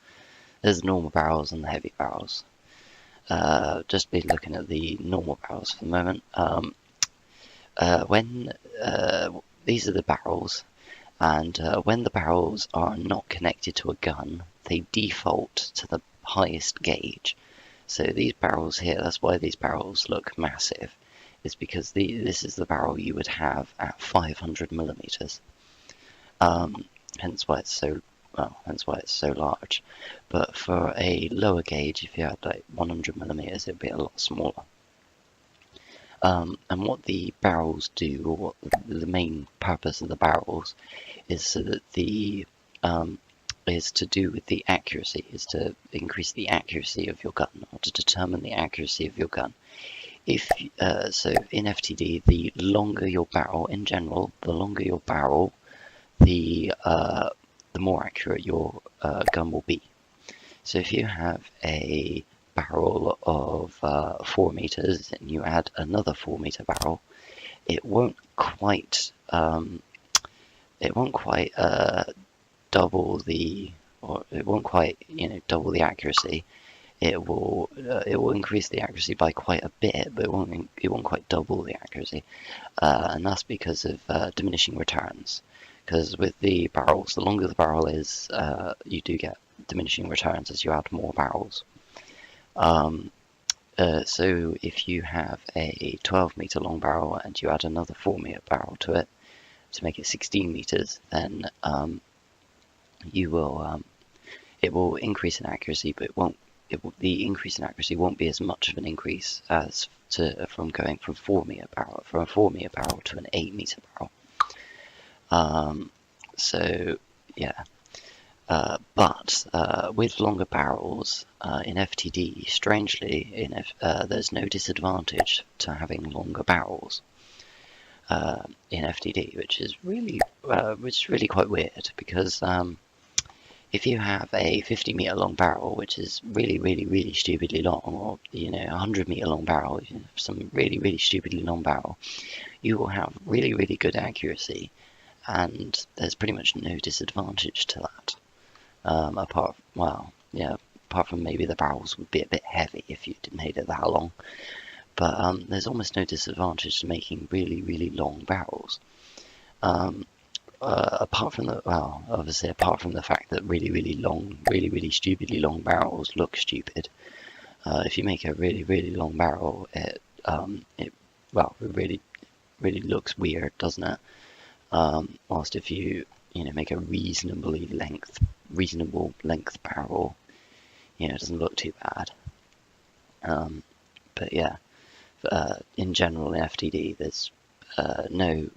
There's the normal barrels and the heavy barrels. Just be looking at the normal barrels for the moment. These are the barrels, and when the barrels are not connected to a gun, they default to the highest gauge. So these barrels here, that's why these barrels look massive. Is because this is the barrel you would have at 500 millimeters. Hence why it's so large. But for a lower gauge, if you had like 100 millimeters, it'd be a lot smaller. And what the barrels do, or what the main purpose of the barrels, is so that is to do with the accuracy, is to increase the accuracy of your gun, or to determine the accuracy of your gun. So in FTD, the longer your barrel, in general, the longer your barrel, the more accurate your gun will be. So if you have a barrel of 4 meters and you add another 4 meter barrel, it won't quite double the, or it won't quite double the accuracy. it will increase the accuracy by quite a bit, but it won't quite double the accuracy, and that's because of diminishing returns. Because with the barrels, the longer the barrel is, you do get diminishing returns as you add more barrels. So if you have a 12-meter long barrel and you add another 4-meter barrel to it to make it 16 meters, then you will it will increase in accuracy, but the increase in accuracy won't be as much of an increase as from going from a 4-meter barrel to an 8-meter barrel. So yeah. But with longer barrels in FTD, strangely, there's no disadvantage to having longer barrels in FTD, which is really quite weird, because if you have a 50-meter long barrel, which is really stupidly long, or a 100-meter long barrel, some really stupidly long barrel, you will have really good accuracy, and there's pretty much no disadvantage to that. Apart from maybe the barrels would be a bit heavy if you made it that long, but there's almost no disadvantage to making really long barrels. Apart from the fact that really stupidly long barrels look stupid. If you make a really long barrel, it really looks weird, doesn't it? Whilst if you make a reasonable length barrel, it doesn't look too bad. But yeah, in general in FTD, there's the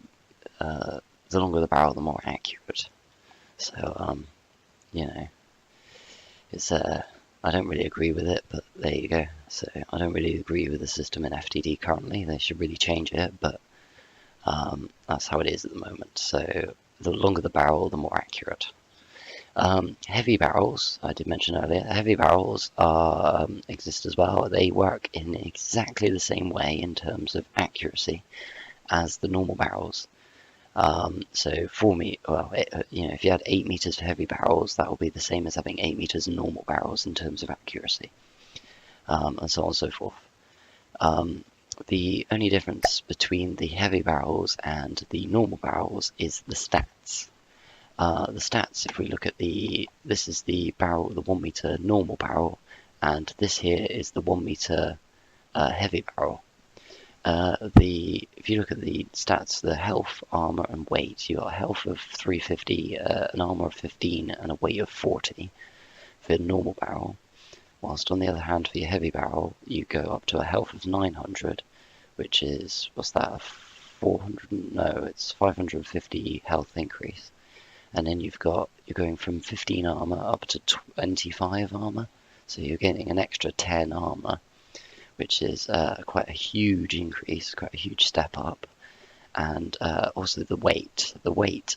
longer the barrel, the more accurate. So it's I don't really agree with it, but there you go. So I don't really agree with the system in FTD currently. They should really change it, but that's how it is at the moment. So the longer the barrel, the more accurate. Heavy barrels, I did mention earlier, heavy barrels exist as well. They work in exactly the same way in terms of accuracy as the normal barrels. So 4 meters, if you had 8 meters for heavy barrels, that will be the same as having 8 meters in normal barrels in terms of accuracy, and so on and so forth. The only difference between the heavy barrels and the normal barrels is the stats. The stats, if we look at this is the barrel, the 1 meter normal barrel, and this here is the 1 meter heavy barrel. If you look at the stats, the health, armor, and weight, you got a health of 350, an armor of 15, and a weight of 40 for the normal barrel. Whilst on the other hand, for your heavy barrel, you go up to a health of 900, which is, what's that, 400? No, it's 550 health increase. And then you're going from 15 armor up to 25 armor, so you're getting an extra 10 armor, which is quite a huge increase, quite a huge step up. And also the weight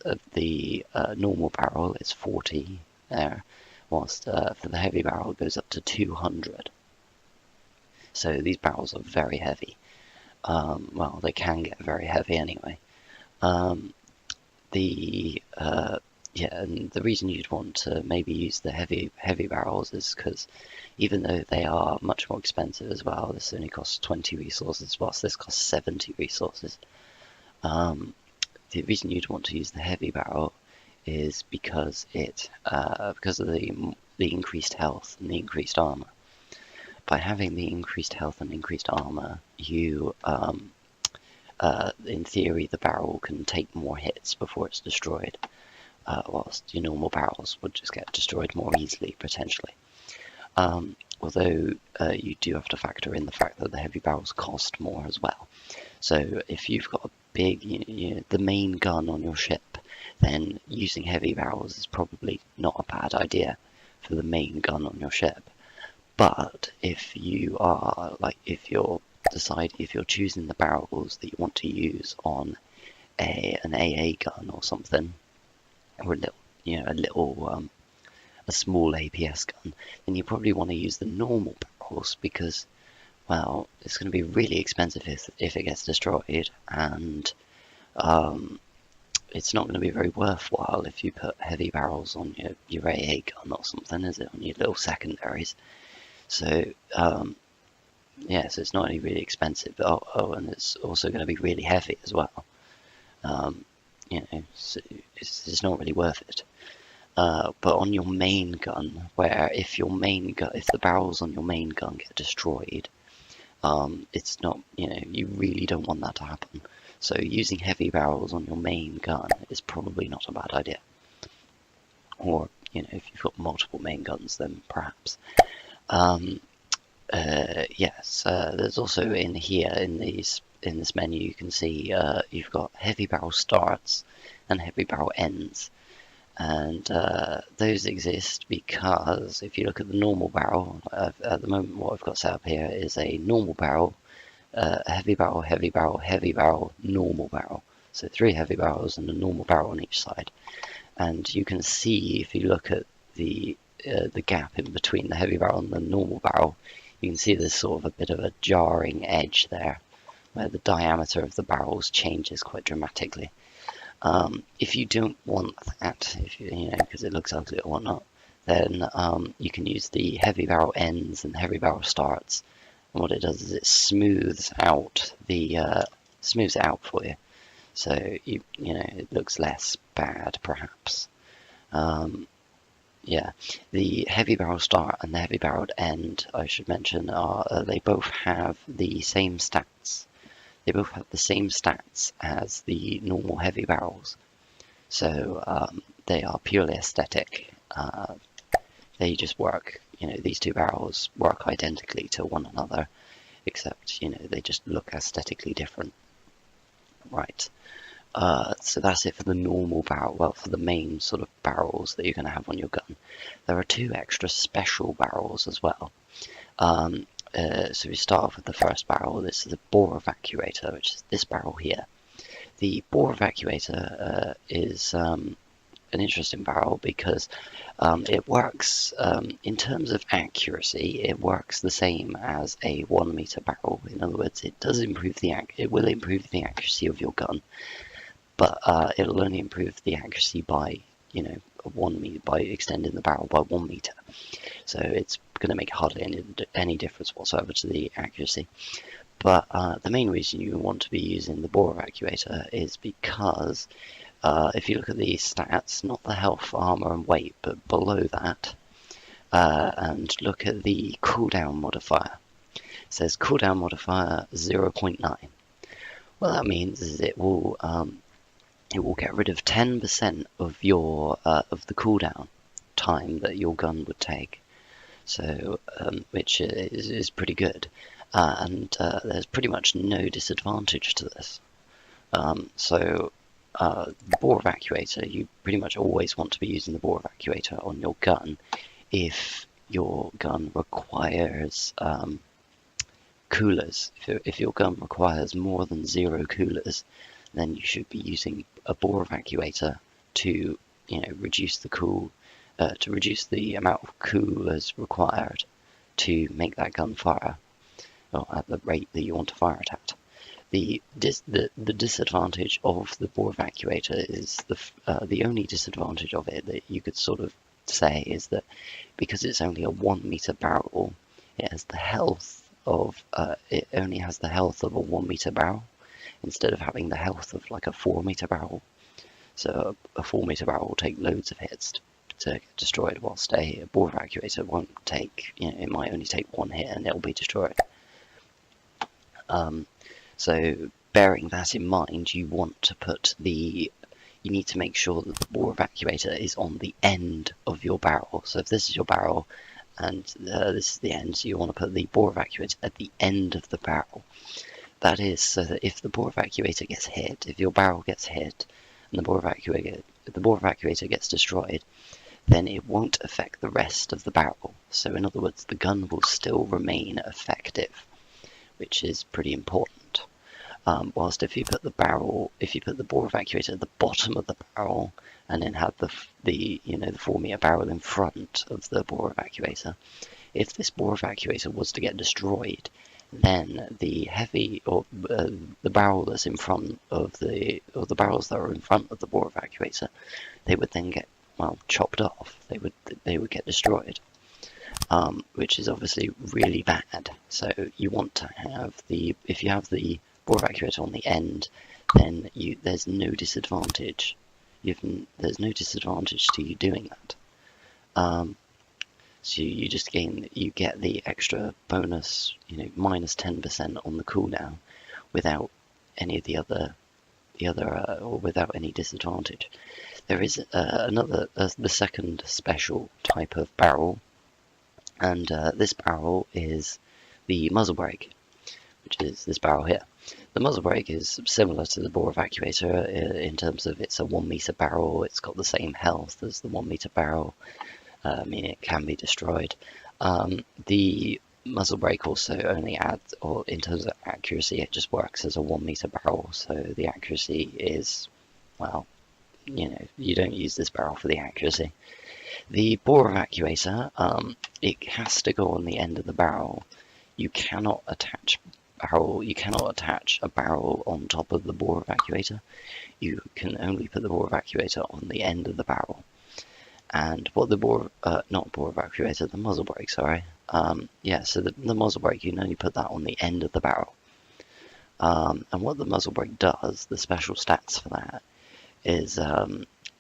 of the normal barrel is 40 there, whilst for the heavy barrel it goes up to 200. So these barrels are very heavy. Well, they can get very heavy anyway. And the reason you'd want to maybe use the heavy barrels is because even though they are much more expensive as well, this only costs 20 resources, whilst this costs 70 resources. The reason you'd want to use the heavy barrel is because because of the increased health and the increased armor. By having the increased health and increased armor, you in theory the barrel can take more hits before it's destroyed, whilst your normal barrels would just get destroyed more easily potentially. Although you do have to factor in the fact that the heavy barrels cost more as well. So if you've got a big, the main gun on your ship, then using heavy barrels is probably not a bad idea for the main gun on your ship. But if you are if you're choosing the barrels that you want to use on an AA gun or something, or a small APS gun, then you probably want to use the normal barrels, because, well, it's going to be really expensive if it gets destroyed, and it's not going to be very worthwhile if you put heavy barrels on your AA gun or something, is it, on your little secondaries? So yeah, so it's not only really expensive, but and it's also going to be really heavy as well. You know, so it's not really worth it. But on your main gun, where if the barrels on your main gun get destroyed, it's not, you really don't want that to happen. So using heavy barrels on your main gun is probably not a bad idea. Or, if you've got multiple main guns, then perhaps. Yes, there's also in here, in this menu, you can see you've got heavy barrel starts and heavy barrel ends. And those exist because if you look at the normal barrel, at the moment what I've got set up here is a normal barrel, a heavy barrel, heavy barrel, heavy barrel, normal barrel. So 3 heavy barrels and a normal barrel on each side. And you can see, if you look at the gap in between the heavy barrel and the normal barrel, you can see there's sort of a bit of a jarring edge there, where the diameter of the barrels changes quite dramatically. If you don't want that, because it looks ugly or whatnot, then you can use the heavy barrel ends and heavy barrel starts. And what it does is it smooths out for you, so it looks less bad, perhaps. Yeah, the heavy barrel start and the heavy barreled end, I should mention, they both have the same stats. They both have the same stats as the normal heavy barrels, so they are purely aesthetic. They just work, these 2 barrels work identically to one another, except, they just look aesthetically different. Right, so that's it for the normal barrel, well, for the main sort of barrels that you're going to have on your gun. There are 2 extra special barrels as well. So we start off with the first barrel. This is a Bore Evacuator, which is this barrel here. The Bore Evacuator is an interesting barrel because it works, in terms of accuracy, it works the same as a 1 meter barrel. In other words, it will improve the accuracy of your gun, but it'll only improve the accuracy by, 1 meter, by extending the barrel by 1 meter. So it's going to make hardly any difference whatsoever to the accuracy. But the main reason you want to be using the Bore Evacuator is because if you look at the stats, not the health, armor, and weight, but below that, and look at the cooldown modifier. It says cooldown modifier 0.9. What that means is it will get rid of 10% of your of the cooldown time that your gun would take. So, which is pretty good, and there's pretty much no disadvantage to this. So, the Bore Evacuator, you pretty much always want to be using the Bore Evacuator on your gun if your gun requires coolers. If your gun requires more than 0 coolers, then you should be using a Bore Evacuator to reduce the amount of coolers required to make that gun fire, or at the rate that you want to fire it at. The disadvantage of the Bore Evacuator is the only disadvantage of it that you could sort of say is that because it's only a 1 meter barrel, it only has the health of a 1 meter barrel instead of having the health of like a 4 meter barrel. So a 4 meter barrel will take loads of hits to get destroyed, whilst a Bore Evacuator won't take, it might only take 1 hit and it'll be destroyed. So bearing that in mind, you need to make sure that the Bore Evacuator is on the end of your barrel. So if this is your barrel and this is the end, so you want to put the Bore Evacuator at the end of the barrel. That is so that if the Bore Evacuator gets hit, if your barrel gets hit and the Bore Evacuator gets destroyed, then it won't affect the rest of the barrel. So in other words, the gun will still remain effective, which is pretty important. Whilst if you put the Bore Evacuator at the bottom of the barrel and then have the 4 meter barrel in front of the Bore Evacuator, if this Bore Evacuator was to get destroyed, then the barrel that's in front of the barrels that are in front of the Bore Evacuator, they would then get chopped off. They would get destroyed. which is obviously really bad. So you want to have if you have the bore evacuator on the end, then there's no disadvantage. There's no disadvantage to you doing that. So you just get the extra bonus, minus 10% on the cooldown without any of the other or without any disadvantage. There is the second special type of barrel, and this barrel is the muzzle brake, which is this barrel here. The muzzle brake is similar to the bore evacuator in terms of it's a 1 meter barrel. It's got the same health as the 1 meter barrel, meaning it can be destroyed. The muzzle brake also only adds, or in terms of accuracy, it just works as a 1 meter barrel, so the accuracy is, well, you don't use this barrel for the accuracy. The bore evacuator, it has to go on the end of the barrel. You cannot attach a barrel on top of the bore evacuator. You can only put the bore evacuator on the end of the barrel. And what the the muzzle brake, sorry. So the muzzle brake, you can only put that on the end of the barrel. And what the muzzle brake does, the special stats for that, is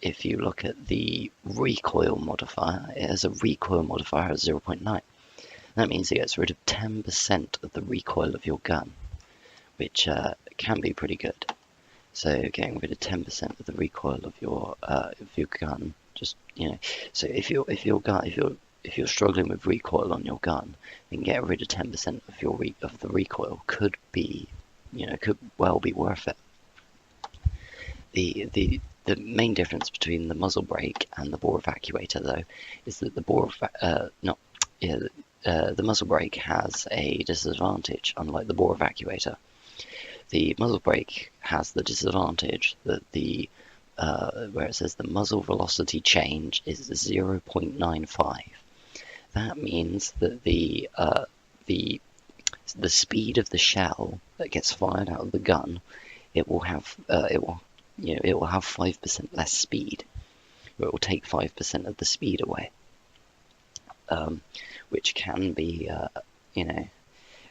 if you look at the recoil modifier, it has a recoil modifier of 0.9. That means it gets rid of 10% of the recoil of your gun, which can be pretty good. So getting rid of 10% of the recoil of your gun, just so if you're struggling with recoil on your gun, then get rid of 10% of the recoil could well be worth it. The main difference between the muzzle brake and the bore evacuator, though, is that the muzzle brake has a disadvantage, unlike the bore evacuator. The muzzle brake has the disadvantage that where it says the muzzle velocity change is 0.95. That means that the speed of the shell that gets fired out of the gun, it will have 5% less speed. It will take 5% of the speed away, which can be,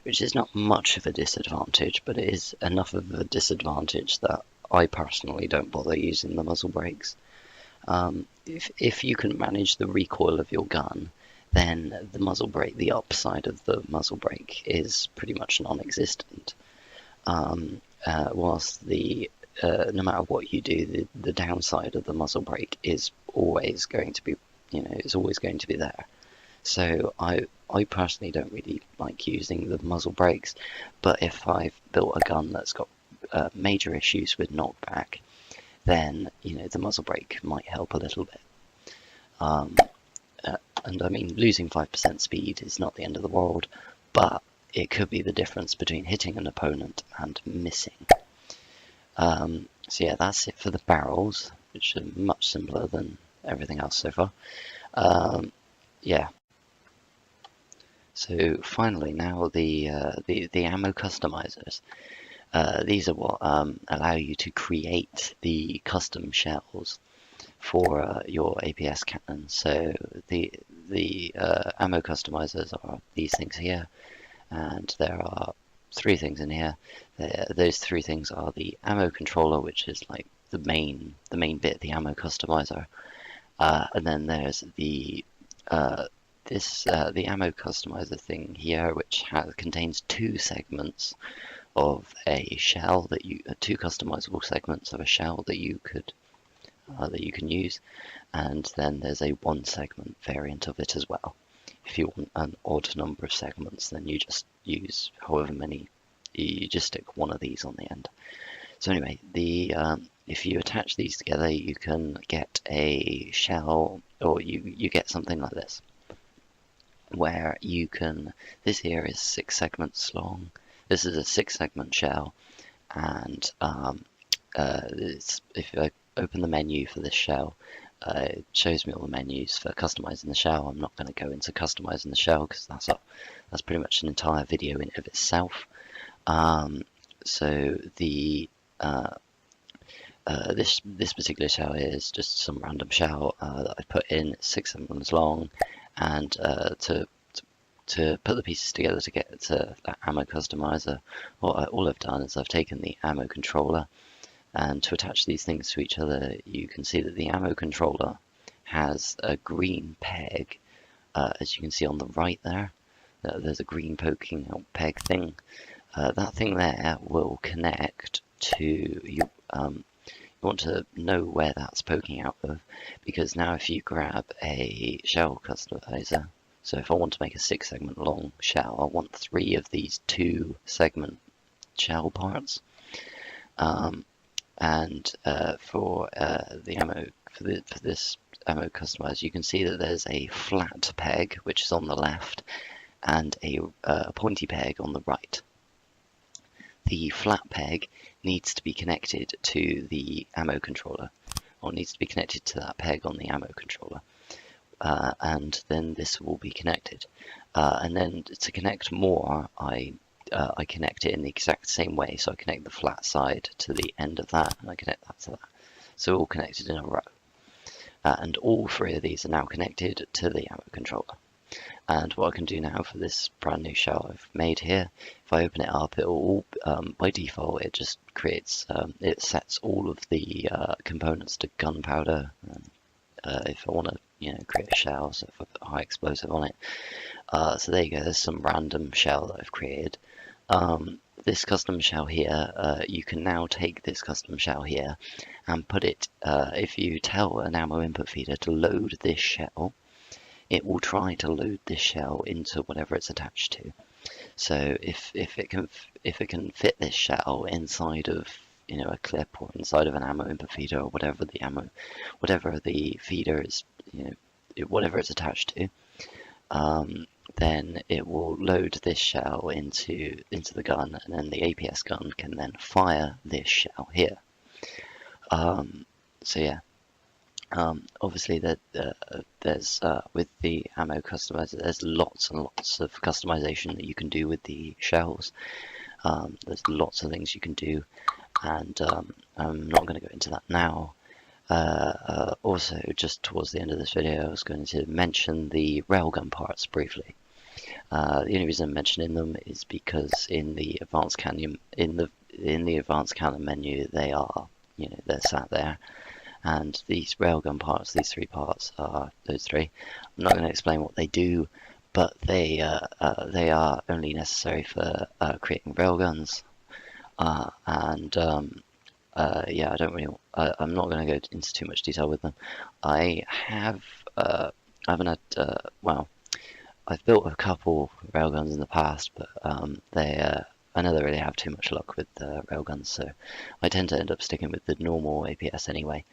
which is not much of a disadvantage, but it is enough of a disadvantage that I personally don't bother using the muzzle brakes. If you can manage the recoil of your gun, then the muzzle brake, the upside of the muzzle brake, is pretty much non-existent. Whilst no matter what you do, the downside of the muzzle brake is always going to be, there. So I personally don't really like using the muzzle brakes, but if I've built a gun that's got major issues with knockback, then the muzzle brake might help a little bit. And I mean, losing 5% speed is not the end of the world, but it could be the difference between hitting an opponent and missing. So yeah, that's it for the barrels, which are much simpler than everything else so far. Yeah. So finally, now the ammo customizers. These are what allow you to create the custom shells for your APS cannon. So the ammo customizers are these things here, and there are 3 things in here. Those 3 things are the ammo controller, which is like the main bit, the ammo customizer, and then there's the ammo customizer thing here, which contains 2 segments of a shell that 2 customizable segments of a shell that you can use, and then there's a 1 segment variant of it as well. If you want an odd number of segments, then you just use however many. You just stick 1 of these on the end. So anyway, if you attach these together, you can get a shell, or you get something like this, where you can. This here is 6 segments long. This is a 6-segment shell, and if I open the menu for this shell, it shows me all the menus for customizing the shell. I'm not going to go into customizing the shell because that's pretty much an entire video in of itself. So this particular shell is just some random shell that I put in. 6 segments long, and to to put the pieces together to get to that ammo customizer, all I've done is I've taken the ammo controller, and to attach these things to each other, you can see that the ammo controller has a green peg, as you can see on the right there. There's a green poking out peg thing. That thing there will connect to you. You want to know where that's poking out of, because now if you grab a shell customizer, so if I want to make a 6-segment long shell, I want 3 of these 2-segment shell parts. And for the ammo, for this ammo customizer, you can see that there's a flat peg which is on the left and a pointy peg on the right. The flat peg needs to be connected to the ammo controller, or needs to be connected to that peg on the ammo controller, and then this will be connected. And then to connect more, I connect it in the exact same way. So I connect the flat side to the end of that, and I connect that to that. So all connected in a row. And all 3 of these are now connected to the ammo controller. And what I can do now for this brand new shell I've made here, if I open it up, it will by default it just creates, it sets all of the components to gunpowder. If I want to, create a shell, so if I put high explosive on it. So there you go. There's some random shell that I've created. This custom shell here, you can now take this custom shell here and put it. If you tell an ammo input feeder to load this shell, it will try to load this shell into whatever it's attached to. So if it can fit this shell inside of a clip or inside of an ammo input feeder or whatever the feeder is, whatever it's attached to, then it will load this shell into the gun, and then the APS gun can then fire this shell here. So yeah. Obviously, there's with the ammo customizer, there's lots and lots of customization that you can do with the shells. There's lots of things you can do, and I'm not going to go into that now. Also, just towards the end of this video, I was going to mention the railgun parts briefly. The only reason I'm mentioning them is because in the advanced cannon advanced cannon menu, they're sat there. And these railgun parts, these 3 parts, are those 3. I'm not going to explain what they do, but they are only necessary for creating railguns. Yeah, I'm not going to go into too much detail with them. I haven't had, well, I've built a couple railguns in the past, but I never really have too much luck with railguns, so I tend to end up sticking with the normal APS anyway.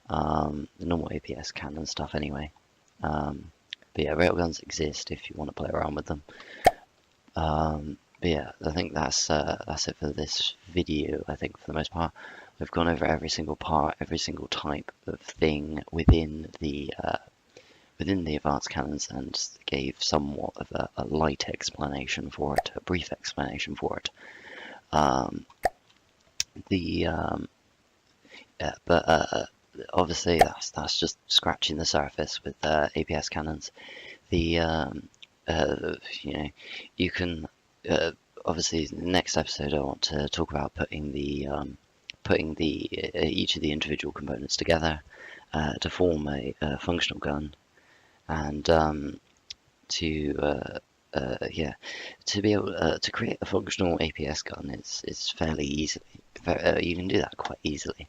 The normal APS cannon stuff anyway. But yeah, railguns exist if you want to play around with them. But yeah, I think that's it for this video. I think for the most part, I've gone over every single part, every single type of thing within the advanced cannons, and gave somewhat of a light explanation for it, a brief explanation for it. Obviously that's just scratching the surface with APS cannons. You can obviously in the next episode I want to talk about putting each of the individual components together to form a functional gun, and to be able to create a functional APS gun is fairly easily. You can do that quite easily,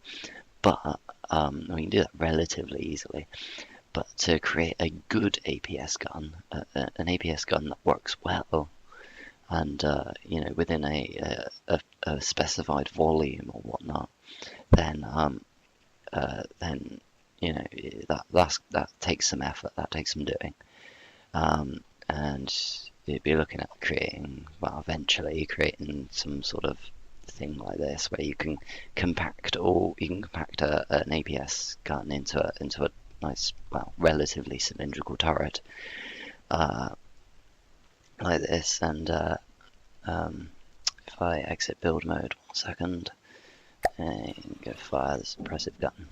but we can do that relatively easily. But to create a good APS gun, an APS gun that works well, and within a specified volume or whatnot, then that takes some effort, that takes some doing, and you'd be looking at eventually creating some sort of thing like this where you can compact an APS gun into a nice, relatively cylindrical turret like this. And if I exit build mode 1 second and go fire the suppressive gun,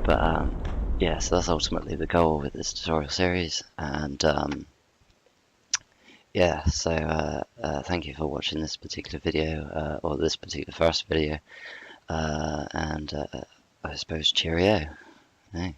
but yeah, so that's ultimately the goal with this tutorial series. And yeah, so thank you for watching this particular video, or this particular first video, and I suppose cheerio. Hey.